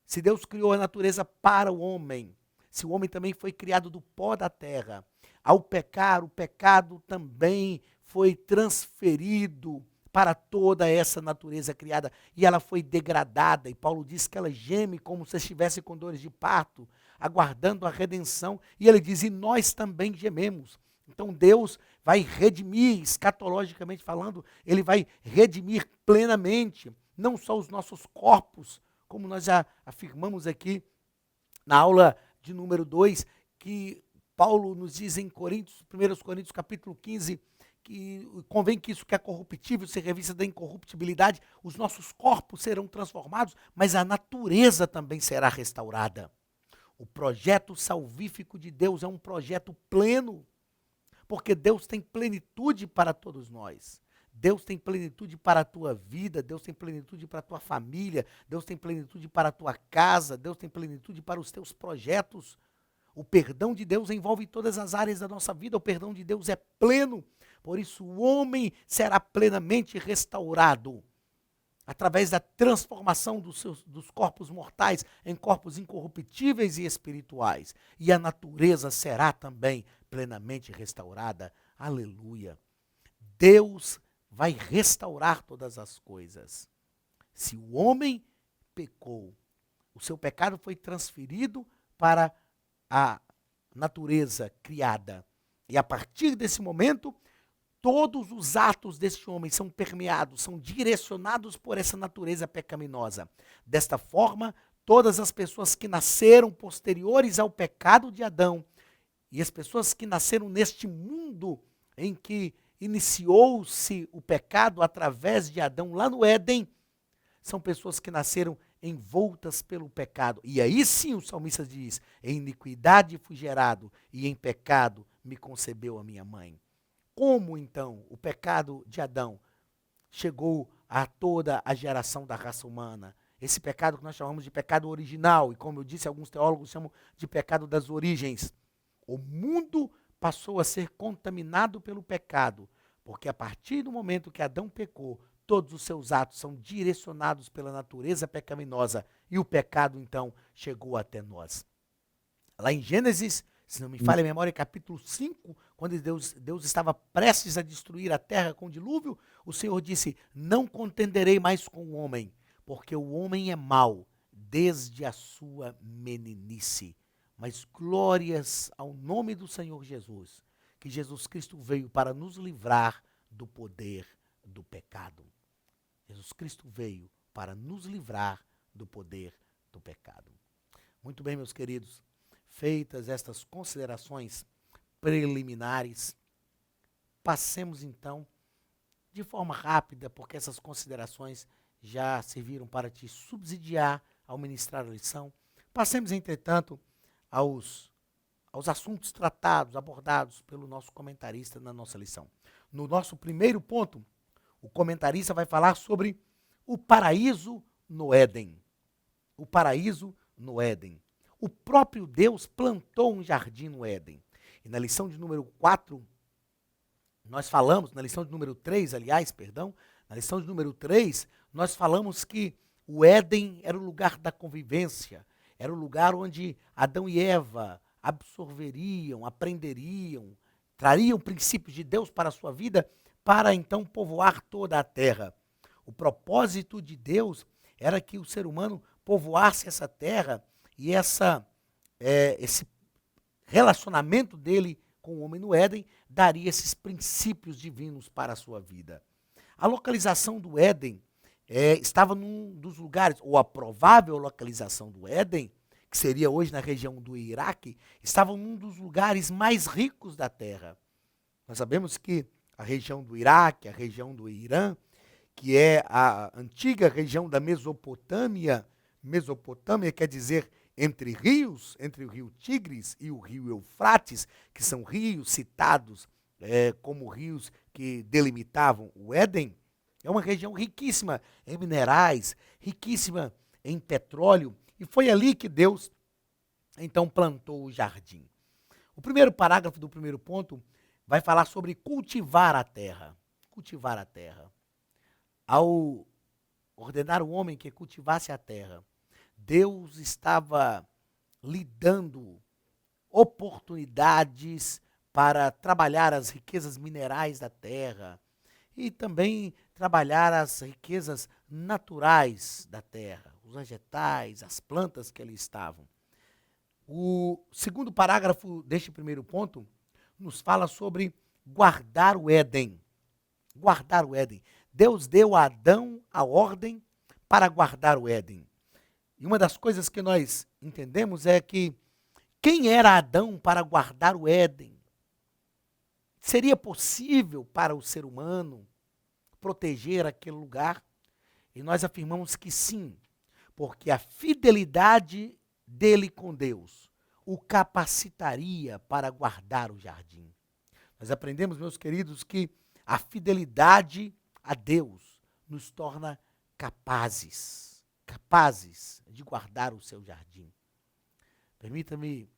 Speaker 1: Se Deus criou a natureza para o homem, se o homem também foi criado do pó da terra, ao pecar, o pecado também foi transferido para toda essa natureza criada, e ela foi degradada, e Paulo diz que ela geme como se estivesse com dores de parto, aguardando a redenção, e ele diz, e nós também gememos. Então Deus vai redimir, escatologicamente falando, ele vai redimir plenamente, não só os nossos corpos, como nós já afirmamos aqui na aula de número 2, que Paulo nos diz em 1 Coríntios capítulo 15, que convém que isso que é corruptível se revista da incorruptibilidade, os nossos corpos serão transformados, mas a natureza também será restaurada. O projeto salvífico de Deus é um projeto pleno, porque Deus tem plenitude para todos nós. Deus tem plenitude para a tua vida, Deus tem plenitude para a tua família, Deus tem plenitude para a tua casa, Deus tem plenitude para os teus projetos. O perdão de Deus envolve todas as áreas da nossa vida, o perdão de Deus é pleno, por isso o homem será plenamente restaurado, através da transformação dos corpos mortais em corpos incorruptíveis e espirituais, e a natureza será também plenamente restaurada, aleluia. Deus vai restaurar todas as coisas. Se o homem pecou, o seu pecado foi transferido para a natureza criada. E a partir desse momento, todos os atos deste homem são permeados, são direcionados por essa natureza pecaminosa. Desta forma, todas as pessoas que nasceram posteriores ao pecado de Adão e as pessoas que nasceram neste mundo em que iniciou-se o pecado através de Adão lá no Éden, são pessoas que nasceram envoltas pelo pecado. E aí sim o salmista diz: em iniquidade fui gerado, e em pecado me concebeu a minha mãe. Como então o pecado de Adão chegou a toda a geração da raça humana? Esse pecado que nós chamamos de pecado original, e como eu disse, alguns teólogos chamam de pecado das origens. O mundo passou a ser contaminado pelo pecado, porque a partir do momento que Adão pecou, todos os seus atos são direcionados pela natureza pecaminosa, e o pecado então chegou até nós. Lá em Gênesis, se não me falha a memória, capítulo 5, quando Deus estava prestes a destruir a terra com o dilúvio, o Senhor disse: não contenderei mais com o homem, porque o homem é mau desde a sua meninice. Mas glórias ao nome do Senhor Jesus, que Jesus Cristo veio para nos livrar do poder do pecado. Jesus Cristo veio para nos livrar do poder do pecado. Muito bem, meus queridos, feitas estas considerações preliminares, passemos então de forma rápida, porque essas considerações já serviram para te subsidiar ao ministrar a lição. Passemos, entretanto, aos assuntos tratados, abordados pelo nosso comentarista na nossa lição. No nosso primeiro ponto, o comentarista vai falar sobre o paraíso no Éden. O paraíso no Éden. O próprio Deus plantou um jardim no Éden. E na lição de número 4, nós falamos, na lição de número 3, na lição de número 3, nós falamos que o Éden era o lugar da convivência, era o lugar onde Adão e Eva absorveriam, aprenderiam, trariam princípios de Deus para a sua vida, para então povoar toda a terra. O propósito de Deus era que o ser humano povoasse essa terra e esse relacionamento dele com o homem no Éden daria esses princípios divinos para a sua vida. A localização do Éden estava num dos lugares, ou a provável localização do Éden, que seria hoje na região do Iraque, estava num dos lugares mais ricos da terra. Nós sabemos que a região do Iraque, a região do Irã, que é a antiga região da Mesopotâmia, Mesopotâmia quer dizer entre rios, entre o rio Tigres e o rio Eufrates, que são rios citados como rios que delimitavam o Éden, é uma região riquíssima em minerais, riquíssima em petróleo, e foi ali que Deus então plantou o jardim. O primeiro parágrafo do primeiro ponto vai falar sobre cultivar a terra. Cultivar a terra. Ao ordenar o homem que cultivasse a terra, Deus estava lhe dando oportunidades para trabalhar as riquezas minerais da terra e também trabalhar as riquezas naturais da terra, os vegetais, as plantas que ali estavam. O segundo parágrafo deste primeiro ponto nos fala sobre guardar o Éden. Guardar o Éden. Deus deu a Adão a ordem para guardar o Éden. E uma das coisas que nós entendemos é que quem era Adão para guardar o Éden? Seria possível para o ser humano proteger aquele lugar? E nós afirmamos que sim, porque a fidelidade dele com Deus o capacitaria para guardar o jardim. Nós aprendemos, meus queridos, que a fidelidade a Deus nos torna capazes de guardar o seu jardim. Permita-me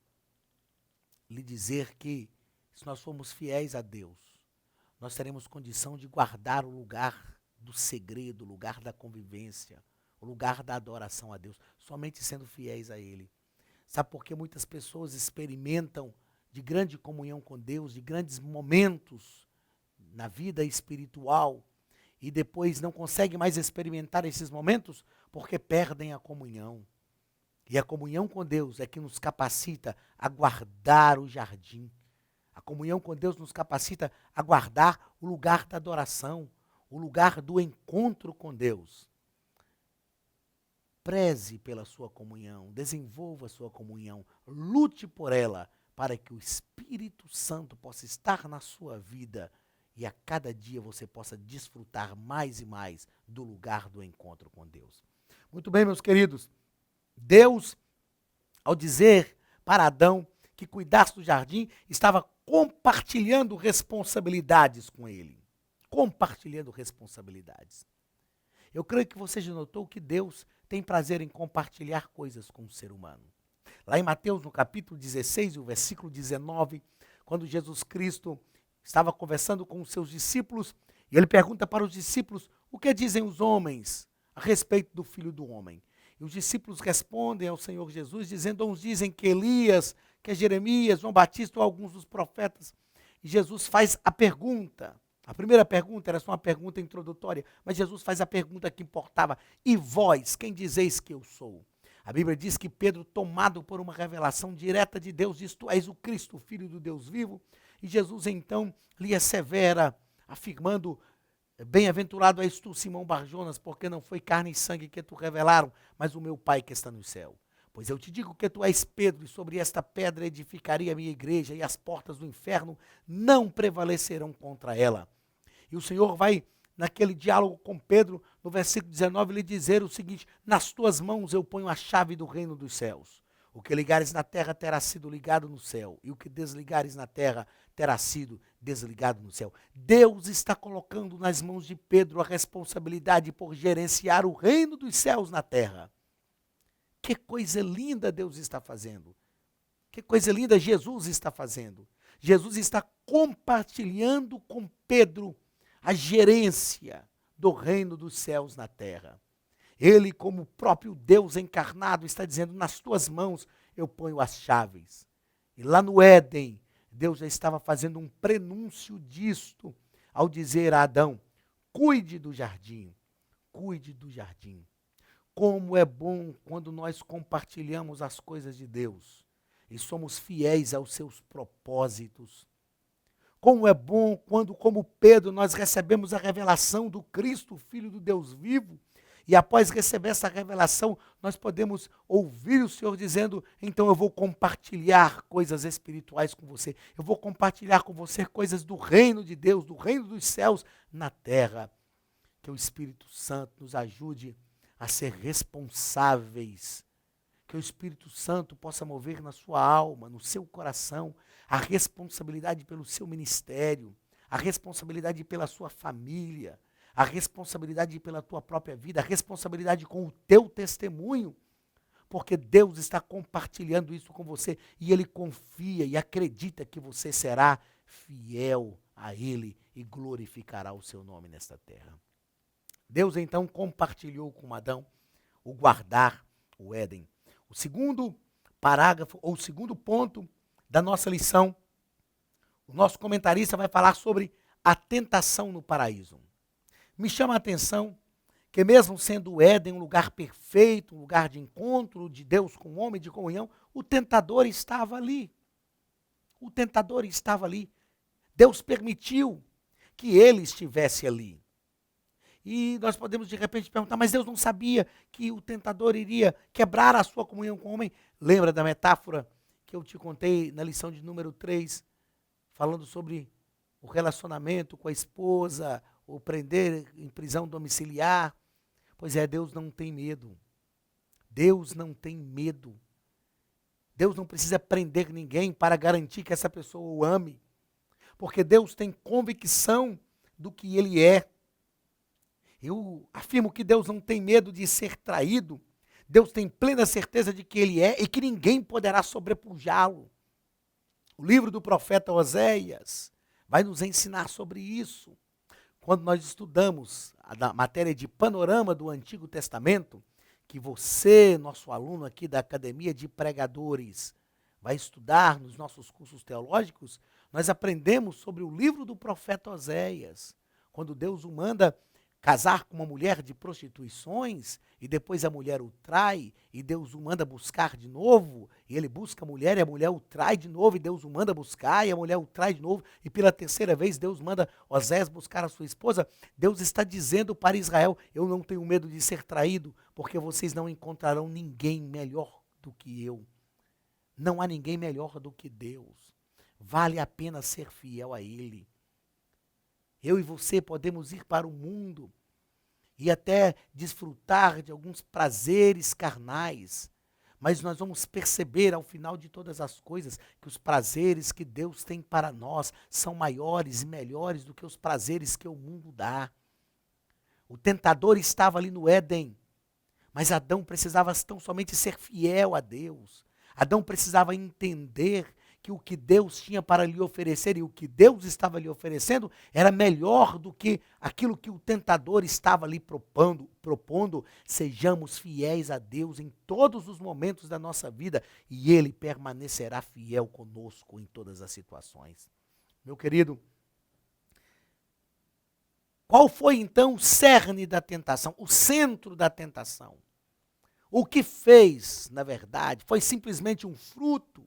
Speaker 1: lhe dizer que, se nós formos fiéis a Deus, nós teremos condição de guardar o lugar do segredo, o lugar da convivência, o lugar da adoração a Deus, somente sendo fiéis a Ele. Sabe por que muitas pessoas experimentam de grande comunhão com Deus, de grandes momentos na vida espiritual, e depois não conseguem mais experimentar esses momentos? Porque perdem a comunhão. E a comunhão com Deus é que nos capacita a guardar o jardim. A comunhão com Deus nos capacita a guardar o lugar da adoração, o lugar do encontro com Deus. Preze pela sua comunhão, desenvolva a sua comunhão, lute por ela, para que o Espírito Santo possa estar na sua vida e a cada dia você possa desfrutar mais e mais do lugar do encontro com Deus. Muito bem, meus queridos. Deus, ao dizer para Adão que cuidasse do jardim, estava compartilhando responsabilidades com ele. Compartilhando responsabilidades. Eu creio que você já notou que Deus tem prazer em compartilhar coisas com o ser humano. Lá em Mateus, no capítulo 16, o versículo 19, quando Jesus Cristo estava conversando com os seus discípulos, e ele pergunta para os discípulos, o que dizem os homens a respeito do Filho do Homem? E os discípulos respondem ao Senhor Jesus, dizendo, uns dizem que Elias, que é Jeremias, João Batista ou alguns dos profetas. E Jesus faz a pergunta. A primeira pergunta era só uma pergunta introdutória, mas Jesus faz a pergunta que importava. E vós, quem dizeis que eu sou? A Bíblia diz que Pedro, tomado por uma revelação direta de Deus, diz, tu és o Cristo, o Filho do Deus vivo. E Jesus então lhe assevera, afirmando, bem-aventurado és tu, Simão Barjonas, porque não foi carne e sangue que tu revelaram, mas o meu Pai que está no céu. Pois eu te digo que tu és Pedro, e sobre esta pedra edificarei a minha igreja, e as portas do inferno não prevalecerão contra ela. E o Senhor vai, naquele diálogo com Pedro, no versículo 19, lhe dizer o seguinte, nas tuas mãos eu ponho a chave do reino dos céus. O que ligares na terra terá sido ligado no céu, e o que desligares na terra terá sido desligado no céu. Deus está colocando nas mãos de Pedro a responsabilidade por gerenciar o reino dos céus na terra. Que coisa linda Deus está fazendo. Que coisa linda Jesus está fazendo. Jesus está compartilhando com Pedro a gerência do reino dos céus na terra. Ele, como o próprio Deus encarnado, está dizendo, nas tuas mãos eu ponho as chaves. E lá no Éden, Deus já estava fazendo um prenúncio disto, ao dizer a Adão, cuide do jardim, cuide do jardim. Como é bom quando nós compartilhamos as coisas de Deus e somos fiéis aos seus propósitos. Como é bom quando, como Pedro, nós recebemos a revelação do Cristo, Filho do Deus vivo, e após receber essa revelação, nós podemos ouvir o Senhor dizendo, então eu vou compartilhar coisas espirituais com você, eu vou compartilhar com você coisas do reino de Deus, do reino dos céus na terra. Que o Espírito Santo nos ajude a ser responsáveis, que o Espírito Santo possa mover na sua alma, no seu coração, a responsabilidade pelo seu ministério, a responsabilidade pela sua família, a responsabilidade pela tua própria vida, a responsabilidade com o teu testemunho, porque Deus está compartilhando isso com você e Ele confia e acredita que você será fiel a Ele e glorificará o seu nome nesta terra. Deus então compartilhou com Adão o guardar o Éden. O segundo parágrafo, ou o segundo ponto da nossa lição, o nosso comentarista vai falar sobre a tentação no paraíso. Me chama a atenção que mesmo sendo o Éden um lugar perfeito, um lugar de encontro de Deus com o homem, de comunhão, o tentador estava ali. O tentador estava ali. Deus permitiu que ele estivesse ali. E nós podemos de repente perguntar, mas Deus não sabia que o tentador iria quebrar a sua comunhão com o homem? Lembra da metáfora que eu te contei na lição de número 3, falando sobre o relacionamento com a esposa, ou prender em prisão domiciliar? Pois é, Deus não tem medo. Deus não tem medo. Deus não precisa prender ninguém para garantir que essa pessoa o ame. Porque Deus tem convicção do que Ele é. Eu afirmo que Deus não tem medo de ser traído. Deus tem plena certeza de que Ele é e que ninguém poderá sobrepujá-lo. O livro do profeta Oséias vai nos ensinar sobre isso. Quando nós estudamos a matéria de panorama do Antigo Testamento, que você, nosso aluno aqui da Academia de Pregadores, vai estudar nos nossos cursos teológicos, nós aprendemos sobre o livro do profeta Oséias, quando Deus o manda casar com uma mulher de prostituições, e depois a mulher o trai, e Deus o manda buscar de novo, e ele busca a mulher, e a mulher o trai de novo, e Deus o manda buscar, e a mulher o trai de novo, e pela terceira vez Deus manda Oséias buscar a sua esposa. Deus está dizendo para Israel, eu não tenho medo de ser traído, porque vocês não encontrarão ninguém melhor do que eu. Não há ninguém melhor do que Deus. Vale a pena ser fiel a Ele. Eu e você podemos ir para o mundo e até desfrutar de alguns prazeres carnais. Mas nós vamos perceber ao final de todas as coisas que os prazeres que Deus tem para nós são maiores e melhores do que os prazeres que o mundo dá. O tentador estava ali no Éden, mas Adão precisava tão somente ser fiel a Deus. Adão precisava entender que o que Deus tinha para lhe oferecer e o que Deus estava lhe oferecendo era melhor do que aquilo que o tentador estava lhe propondo. Sejamos fiéis a Deus em todos os momentos da nossa vida e Ele permanecerá fiel conosco em todas as situações. Meu querido, qual foi então o cerne da tentação, o centro da tentação? O que fez, na verdade, foi simplesmente um fruto.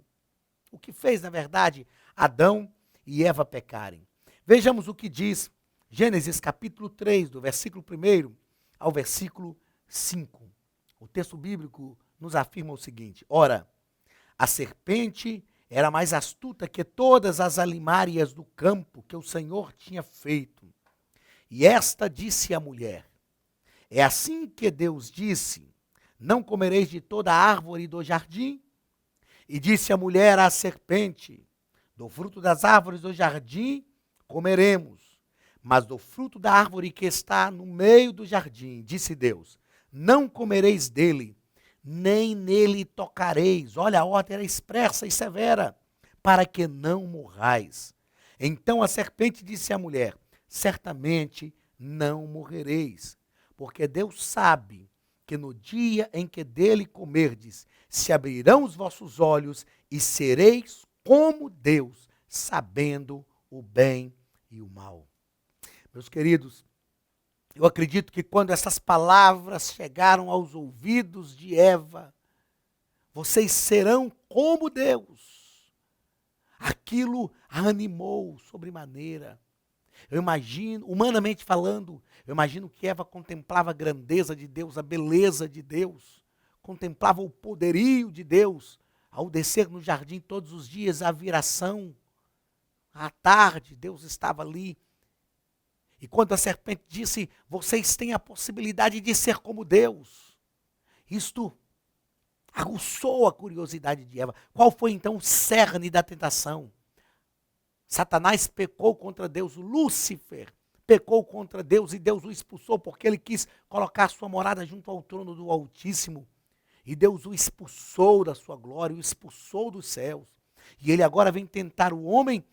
Speaker 1: O que fez, na verdade, Adão e Eva pecarem. Vejamos o que diz Gênesis capítulo 3, do versículo 1 ao versículo 5. O texto bíblico nos afirma o seguinte: ora, a serpente era mais astuta que todas as alimárias do campo que o Senhor tinha feito. E esta disse à mulher: é assim que Deus disse, não comereis de toda árvore do jardim? E disse a mulher à serpente: do fruto das árvores do jardim comeremos, mas do fruto da árvore que está no meio do jardim, disse Deus, não comereis dele, nem nele tocareis. Olha, a ordem era expressa e severa, para que não morrais. Então a serpente disse à mulher: certamente não morrereis, porque Deus sabe que no dia em que dele comerdes, se abrirão os vossos olhos e sereis como Deus, sabendo o bem e o mal. Meus queridos, eu acredito que quando essas palavras chegaram aos ouvidos de Eva, vocês serão como Deus. Aquilo a animou sobremaneira. Eu imagino, humanamente falando, eu imagino que Eva contemplava a grandeza de Deus, a beleza de Deus, contemplava o poderio de Deus, ao descer no jardim todos os dias, a viração, à tarde, Deus estava ali. E quando a serpente disse, vocês têm a possibilidade de ser como Deus, isto aguçou a curiosidade de Eva. Qual foi então o cerne da tentação? Satanás pecou contra Deus, Lúcifer pecou contra Deus e Deus o expulsou porque ele quis colocar sua morada junto ao trono do Altíssimo. E Deus o expulsou da sua glória, o expulsou dos céus. E ele agora vem tentar o homem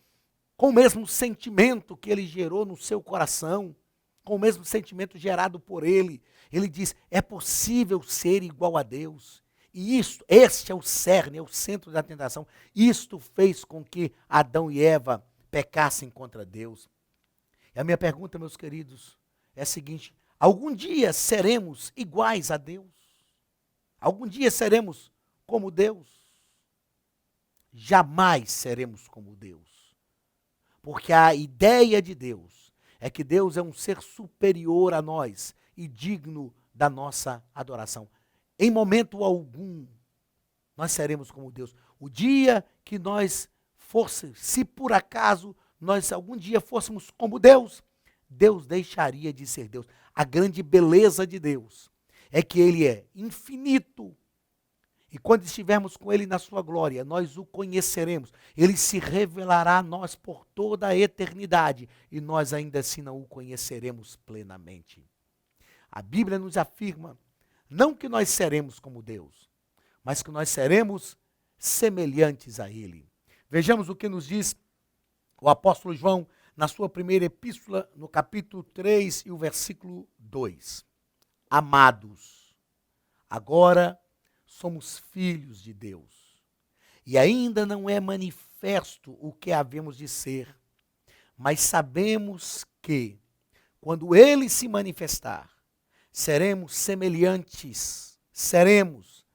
Speaker 1: com o mesmo sentimento que ele gerou no seu coração, com o mesmo sentimento gerado por ele. Ele diz, é possível ser igual a Deus. E este é o cerne, é o centro da tentação. Isto fez com que Adão e Eva pecassem contra Deus. E a minha pergunta, meus queridos, é a seguinte: algum dia seremos iguais a Deus? Algum dia seremos como Deus? Jamais seremos como Deus. Porque a ideia de Deus é que Deus é um ser superior a nós e digno da nossa adoração. Em momento algum, nós seremos como Deus. O dia que nós fôssemos, se por acaso nós algum dia fôssemos como Deus, Deus deixaria de ser Deus. A grande beleza de Deus é que Ele é infinito. E quando estivermos com Ele na sua glória, nós o conheceremos. Ele se revelará a nós por toda a eternidade e nós ainda assim não o conheceremos plenamente. A Bíblia nos afirma não que nós seremos como Deus, mas que nós seremos semelhantes a Ele. Vejamos o que nos diz o apóstolo João na sua primeira epístola, no capítulo 3 e o versículo 2. Amados, agora somos filhos de Deus, e ainda não é manifesto o que havemos de ser, mas sabemos que, quando Ele se manifestar, seremos semelhantes, seremos,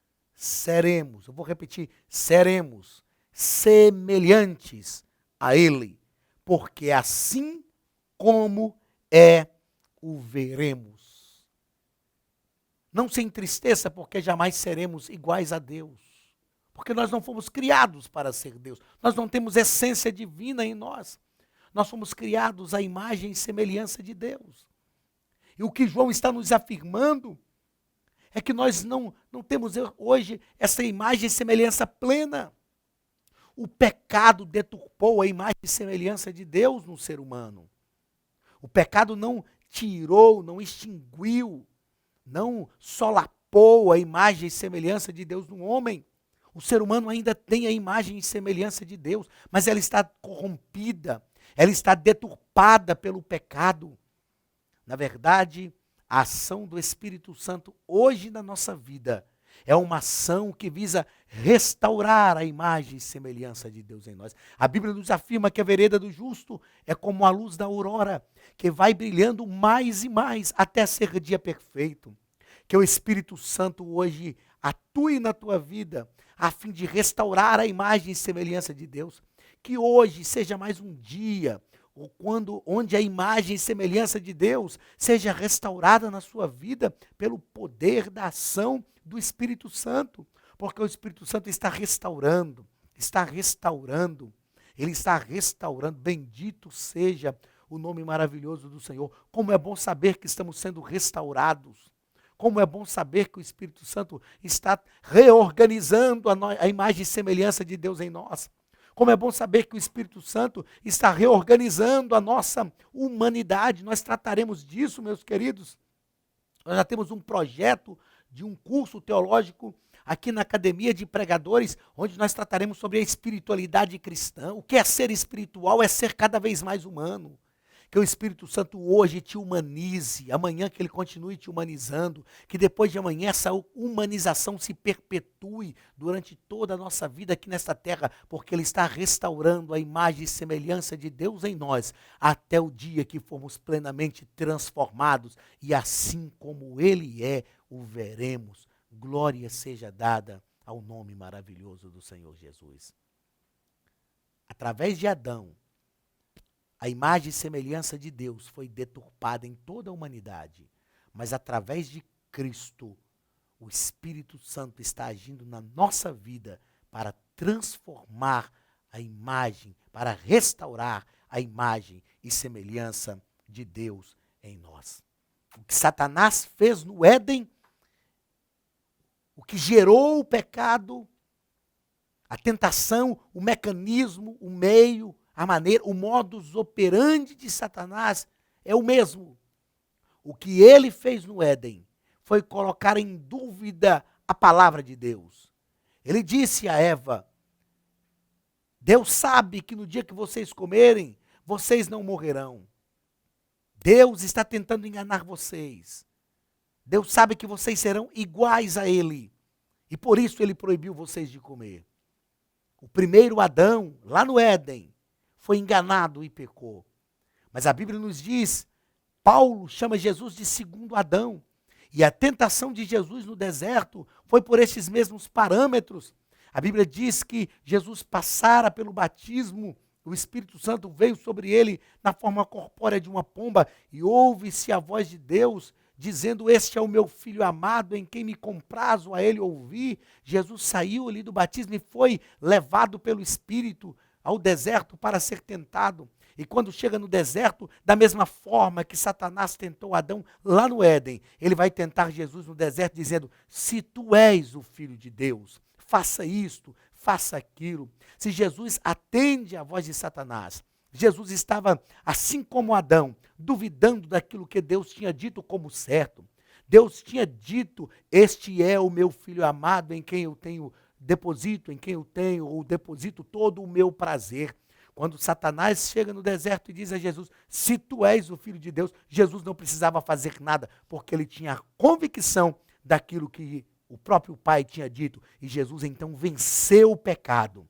Speaker 1: eu vou repetir, seremos semelhantes a Ele, porque assim como o veremos. Não se entristeça porque jamais seremos iguais a Deus, porque nós não fomos criados para ser Deus, nós não temos essência divina em nós, nós fomos criados à imagem e semelhança de Deus. E o que João está nos afirmando é que nós não temos hoje essa imagem e semelhança plena. O pecado deturpou a imagem e semelhança de Deus no ser humano. O pecado não tirou, não extinguiu, não solapou a imagem e semelhança de Deus no homem. O ser humano ainda tem a imagem e semelhança de Deus, mas ela está corrompida, ela está deturpada pelo pecado. Na verdade, a ação do Espírito Santo hoje na nossa vida é uma ação que visa restaurar a imagem e semelhança de Deus em nós. A Bíblia nos afirma que a vereda do justo é como a luz da aurora, que vai brilhando mais e mais até ser dia perfeito. Que o Espírito Santo hoje atue na tua vida, a fim de restaurar a imagem e semelhança de Deus. Que hoje seja mais um dia onde a imagem e semelhança de Deus seja restaurada na sua vida pelo poder da ação do Espírito Santo, porque o Espírito Santo está restaurando, ele está restaurando, bendito seja o nome maravilhoso do Senhor. Como é bom saber que estamos sendo restaurados, como é bom saber que o Espírito Santo está reorganizando a imagem e semelhança de Deus em nós. Como é bom saber que o Espírito Santo está reorganizando a nossa humanidade. Nós trataremos disso, meus queridos. Nós já temos um projeto de um curso teológico aqui na Academia de Pregadores, onde nós trataremos sobre a espiritualidade cristã. O que é ser espiritual? É ser cada vez mais humano. Que o Espírito Santo hoje te humanize, amanhã que ele continue te humanizando, que depois de amanhã essa humanização se perpetue durante toda a nossa vida aqui nesta terra, porque ele está restaurando a imagem e semelhança de Deus em nós, até o dia que formos plenamente transformados, e assim como ele é, o veremos. Glória seja dada ao nome maravilhoso do Senhor Jesus. Através de Adão, a imagem e semelhança de Deus foi deturpada em toda a humanidade, mas através de Cristo, o Espírito Santo está agindo na nossa vida para transformar a imagem, para restaurar a imagem e semelhança de Deus em nós. O que Satanás fez no Éden, o que gerou o pecado, a tentação, o mecanismo, o meio, a maneira, o modus operandi de Satanás é o mesmo. O que ele fez no Éden foi colocar em dúvida a palavra de Deus. Ele disse a Eva: Deus sabe que no dia que vocês comerem, vocês não morrerão. Deus está tentando enganar vocês. Deus sabe que vocês serão iguais a ele. E por isso ele proibiu vocês de comer. O primeiro Adão, lá no Éden, foi enganado e pecou. Mas a Bíblia nos diz, Paulo chama Jesus de segundo Adão. E a tentação de Jesus no deserto foi por esses mesmos parâmetros. A Bíblia diz que Jesus passara pelo batismo, o Espírito Santo veio sobre ele na forma corpórea de uma pomba, e ouve-se a voz de Deus dizendo: este é o meu filho amado, em quem me comprazo a ele ouvir. Jesus saiu ali do batismo e foi levado pelo Espírito ao deserto para ser tentado. E quando chega no deserto, da mesma forma que Satanás tentou Adão lá no Éden, ele vai tentar Jesus no deserto dizendo: se tu és o Filho de Deus, faça isto, faça aquilo. Se Jesus atende à voz de Satanás, Jesus estava, assim como Adão, duvidando daquilo que Deus tinha dito como certo. Deus tinha dito: este é o meu filho amado, em quem eu tenho deposito, em quem eu tenho ou deposito todo o meu prazer. Quando Satanás chega no deserto e diz a Jesus: se tu és o Filho de Deus, Jesus não precisava fazer nada, porque ele tinha a convicção daquilo que o próprio Pai tinha dito. E Jesus então venceu o pecado.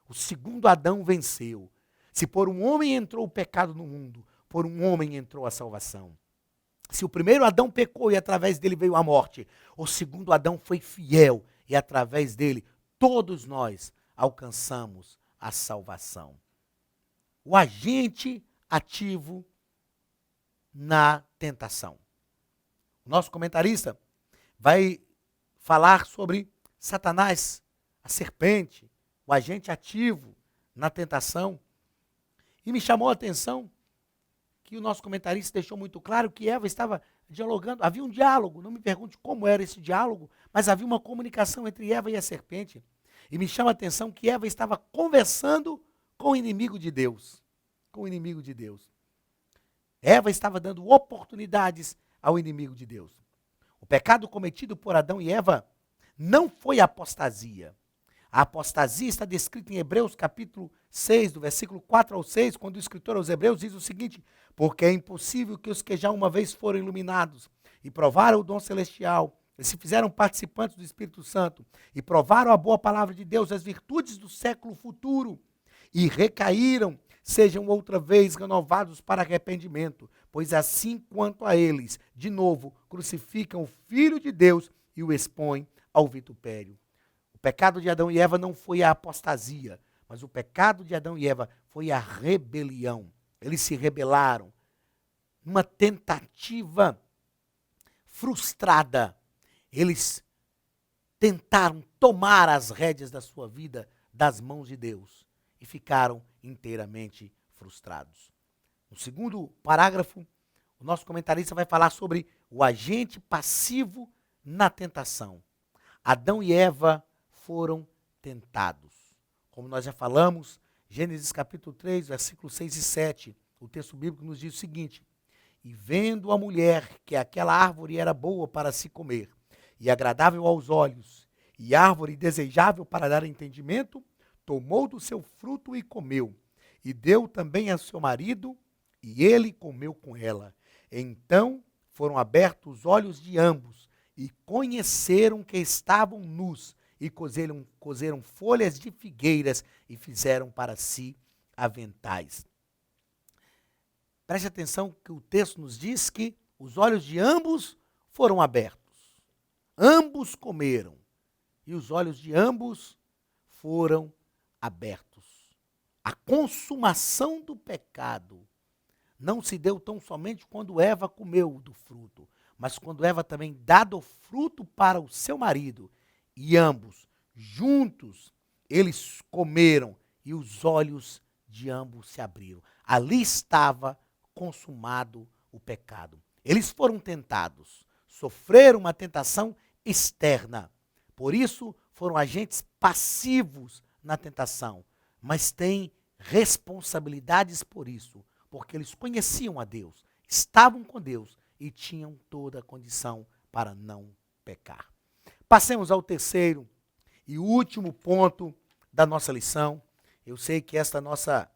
Speaker 1: O segundo Adão venceu. Se por um homem entrou o pecado no mundo, por um homem entrou a salvação. Se o primeiro Adão pecou e através dele veio a morte, o segundo Adão foi fiel e através dele todos nós alcançamos a salvação. O agente ativo na tentação. O nosso comentarista vai falar sobre Satanás, a serpente, o agente ativo na tentação. E me chamou a atenção que o nosso comentarista deixou muito claro que Eva estava dialogando, havia um diálogo, não me pergunte como era esse diálogo, mas havia uma comunicação entre Eva e a serpente. E me chama a atenção que Eva estava conversando com o inimigo de Deus. Com o inimigo de Deus. Eva estava dando oportunidades ao inimigo de Deus. O pecado cometido por Adão e Eva não foi apostasia. A apostasia está descrita em Hebreus capítulo 6, do versículo 4 ao 6, quando o escritor aos Hebreus diz o seguinte: porque é impossível que os que já uma vez foram iluminados e provaram o dom celestial, e se fizeram participantes do Espírito Santo, e provaram a boa palavra de Deus, as virtudes do século futuro, e recaíram, sejam outra vez renovados para arrependimento, pois assim quanto a eles, de novo, crucificam o Filho de Deus e o expõem ao vitupério. O pecado de Adão e Eva não foi a apostasia, mas o pecado de Adão e Eva foi a rebelião. Eles se rebelaram. Uma tentativa frustrada. Eles tentaram tomar as rédeas da sua vida das mãos de Deus e ficaram inteiramente frustrados. No segundo parágrafo, o nosso comentarista vai falar sobre o agente passivo na tentação. Adão e Eva foram tentados. Como nós já falamos, Gênesis capítulo 3, versículos 6 e 7, o texto bíblico nos diz o seguinte: e vendo a mulher que aquela árvore era boa para se comer, e agradável aos olhos, e árvore desejável para dar entendimento, tomou do seu fruto e comeu, e deu também a seu marido, e ele comeu com ela. Então foram abertos os olhos de ambos, e conheceram que estavam nus, e cozeram folhas de figueiras, e fizeram para si aventais. Preste atenção que o texto nos diz que os olhos de ambos foram abertos. Ambos comeram, e os olhos de ambos foram abertos. A consumação do pecado não se deu tão somente quando Eva comeu do fruto, mas quando Eva também dado o fruto para o seu marido, e ambos, juntos, eles comeram, e os olhos de ambos se abriram. Ali estava consumado o pecado. Eles foram tentados, sofreram uma tentação externa. Por isso, foram agentes passivos na tentação, mas têm responsabilidades por isso, porque eles conheciam a Deus, estavam com Deus e tinham toda a condição para não pecar. Passemos ao terceiro e último ponto da nossa lição. Eu sei que esta nossa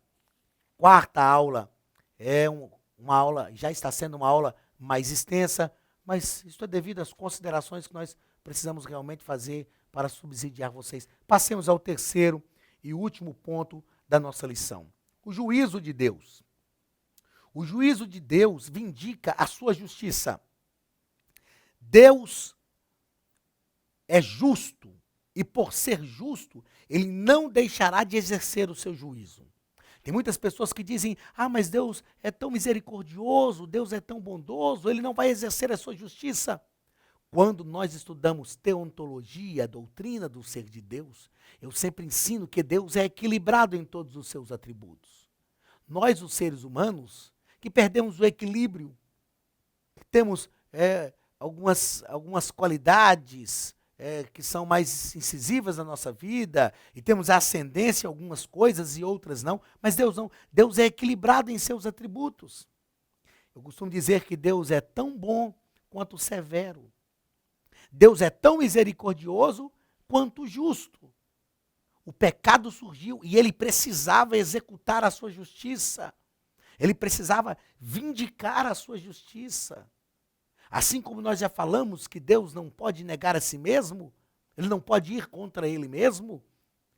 Speaker 1: quarta aula é uma aula, já está sendo uma aula mais extensa, mas isso é devido às considerações que nós precisamos realmente fazer para subsidiar vocês. Passemos ao terceiro e último ponto da nossa lição. O juízo de Deus. O juízo de Deus vindica a sua justiça. Deus é justo e, por ser justo, ele não deixará de exercer o seu juízo. Tem muitas pessoas que dizem: mas Deus é tão misericordioso, Deus é tão bondoso, ele não vai exercer a sua justiça. Quando nós estudamos teontologia, a doutrina do ser de Deus, eu sempre ensino que Deus é equilibrado em todos os seus atributos. Nós, os seres humanos, que perdemos o equilíbrio, temos algumas qualidades que são mais incisivas na nossa vida, e temos ascendência em algumas coisas e outras não, mas Deus não. Deus é equilibrado em seus atributos. Eu costumo dizer que Deus é tão bom quanto severo. Deus é tão misericordioso quanto justo. O pecado surgiu e ele precisava executar a sua justiça. Ele precisava vindicar a sua justiça. Assim como nós já falamos que Deus não pode negar a si mesmo, ele não pode ir contra ele mesmo.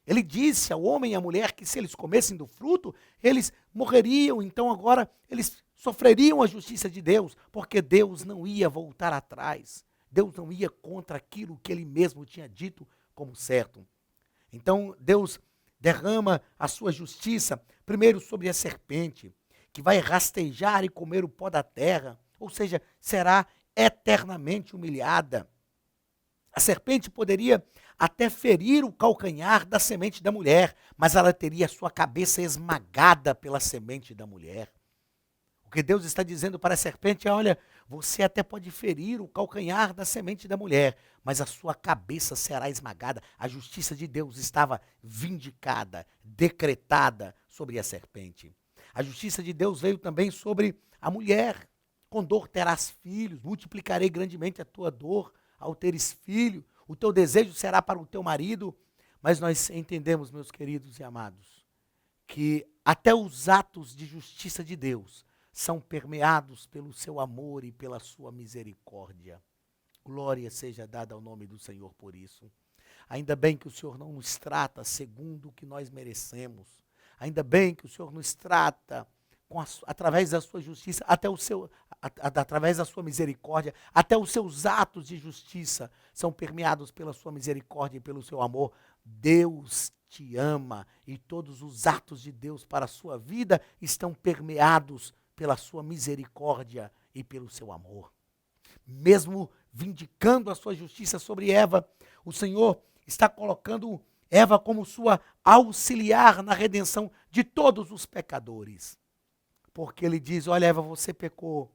Speaker 1: Ele disse ao homem e à mulher que se eles comessem do fruto, eles morreriam, então agora eles sofreriam a justiça de Deus, porque Deus não ia voltar atrás. Deus não ia contra aquilo que ele mesmo tinha dito como certo. Então Deus derrama a sua justiça, primeiro sobre a serpente, que vai rastejar e comer o pó da terra, ou seja, será eternamente humilhada. A serpente poderia até ferir o calcanhar da semente da mulher, mas ela teria sua cabeça esmagada pela semente da mulher. O que Deus está dizendo para a serpente é: olha, você até pode ferir o calcanhar da semente da mulher, mas a sua cabeça será esmagada. A justiça de Deus estava vindicada, decretada sobre a serpente. A justiça de Deus veio também sobre a mulher. Com dor terás filhos, multiplicarei grandemente a tua dor ao teres filho, o teu desejo será para o teu marido. Mas nós entendemos, meus queridos e amados, que até os atos de justiça de Deus são permeados pelo seu amor e pela sua misericórdia. Glória seja dada ao nome do Senhor por isso. Ainda bem que o Senhor não nos trata segundo o que nós merecemos. Ainda bem que o Senhor nos trata através da sua justiça, através da sua misericórdia, até os seus atos de justiça são permeados pela sua misericórdia e pelo seu amor. Deus te ama e todos os atos de Deus para a sua vida estão permeados pela sua misericórdia e pelo seu amor. Mesmo vindicando a sua justiça sobre Eva, o Senhor está colocando Eva como sua auxiliar na redenção de todos os pecadores. Porque ele diz: olha, Eva, você pecou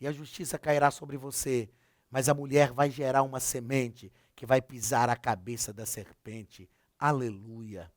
Speaker 1: e a justiça cairá sobre você, mas a mulher vai gerar uma semente que vai pisar a cabeça da serpente. Aleluia!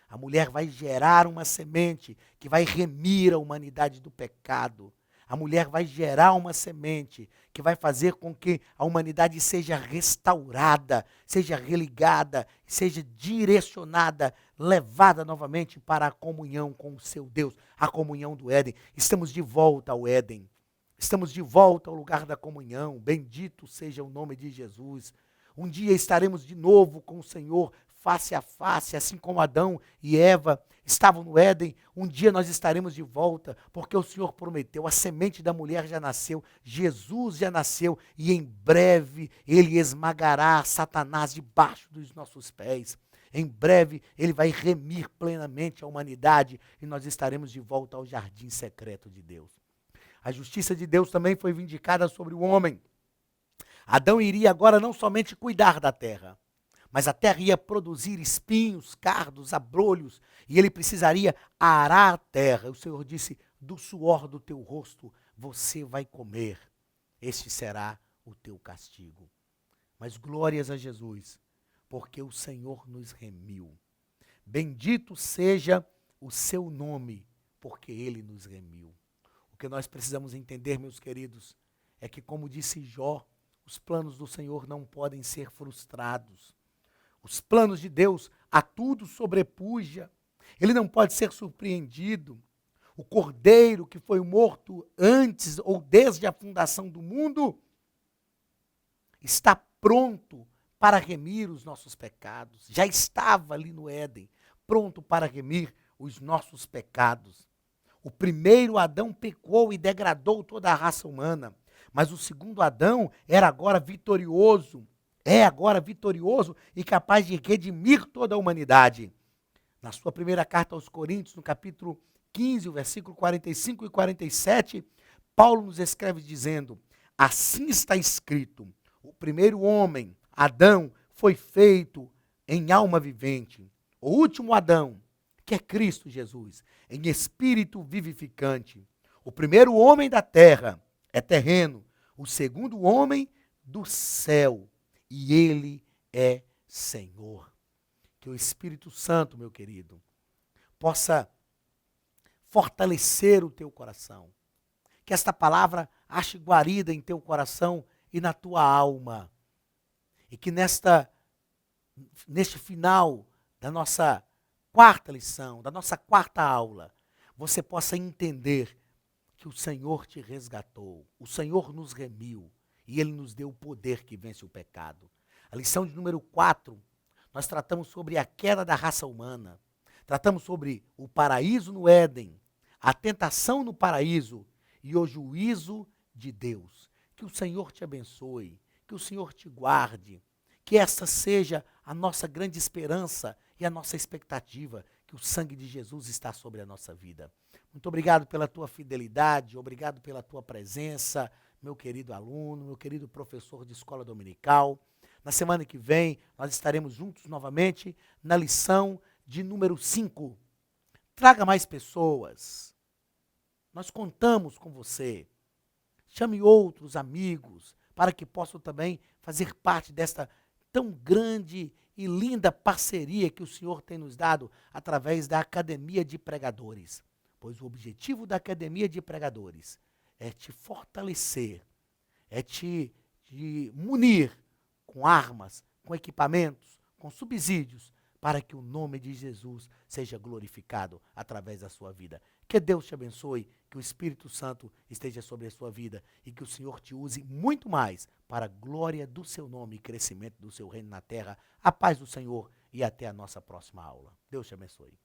Speaker 1: A mulher vai gerar uma semente que vai remir a humanidade do pecado. A mulher vai gerar uma semente que vai fazer com que a humanidade seja restaurada, seja religada, seja direcionada, levada novamente para a comunhão com o seu Deus, a comunhão do Éden. Estamos de volta ao Éden. Estamos de volta ao lugar da comunhão. Bendito seja o nome de Jesus. Um dia estaremos de novo com o Senhor, face a face, assim como Adão e Eva estavam no Éden. Um dia nós estaremos de volta, porque o Senhor prometeu. A semente da mulher já nasceu, Jesus já nasceu, e em breve Ele esmagará Satanás debaixo dos nossos pés. Em breve Ele vai remir plenamente a humanidade e nós estaremos de volta ao jardim secreto de Deus. A justiça de Deus também foi vindicada sobre o homem. Adão iria agora não somente cuidar da terra, mas a terra ia produzir espinhos, cardos, abrolhos, e ele precisaria arar a terra. O Senhor disse: do suor do teu rosto você vai comer, este será o teu castigo. Mas glórias a Jesus, porque o Senhor nos remiu. Bendito seja o seu nome, porque Ele nos remiu. O que nós precisamos entender, meus queridos, é que, como disse Jó, os planos do Senhor não podem ser frustrados. Os planos de Deus a tudo sobrepuja. Ele não pode ser surpreendido. O cordeiro que foi morto antes ou desde a fundação do mundo está pronto para remir os nossos pecados. Já estava ali no Éden, pronto para remir os nossos pecados. O primeiro Adão pecou e degradou toda a raça humana, mas o segundo Adão era agora vitorioso, é agora vitorioso e capaz de redimir toda a humanidade. Na sua primeira carta aos Coríntios, no capítulo 15, o versículo 45 e 47, Paulo nos escreve dizendo: assim está escrito, o primeiro homem, Adão, foi feito em alma vivente. O último Adão, que é Cristo Jesus, em espírito vivificante. O primeiro homem da terra é terreno, o segundo homem do céu, e ele é Senhor. Que o Espírito Santo, meu querido, possa fortalecer o teu coração. Que esta palavra ache guarida em teu coração e na tua alma. E que neste final da nossa quarta lição, da nossa quarta aula, você possa entender que o Senhor te resgatou, o Senhor nos remiu e Ele nos deu o poder que vence o pecado. A lição de número 4, nós tratamos sobre a queda da raça humana, tratamos sobre o paraíso no Éden, a tentação no paraíso e o juízo de Deus. Que o Senhor te abençoe, que o Senhor te guarde, que esta seja a nossa grande esperança e a nossa expectativa, que o sangue de Jesus está sobre a nossa vida. Muito obrigado pela tua fidelidade, obrigado pela tua presença, meu querido aluno, meu querido professor de escola dominical. Na semana que vem, nós estaremos juntos novamente na lição de número 5. Traga mais pessoas. Nós contamos com você. Chame outros amigos para que possam também fazer parte desta tão grande e linda parceria que o Senhor tem nos dado através da Academia de Pregadores. Pois o objetivo da Academia de Pregadores é te fortalecer, é te munir com armas, com equipamentos, com subsídios, para que o nome de Jesus seja glorificado através da sua vida. Que Deus te abençoe, que o Espírito Santo esteja sobre a sua vida e que o Senhor te use muito mais para a glória do seu nome e crescimento do seu reino na terra. A paz do Senhor e até a nossa próxima aula. Deus te abençoe.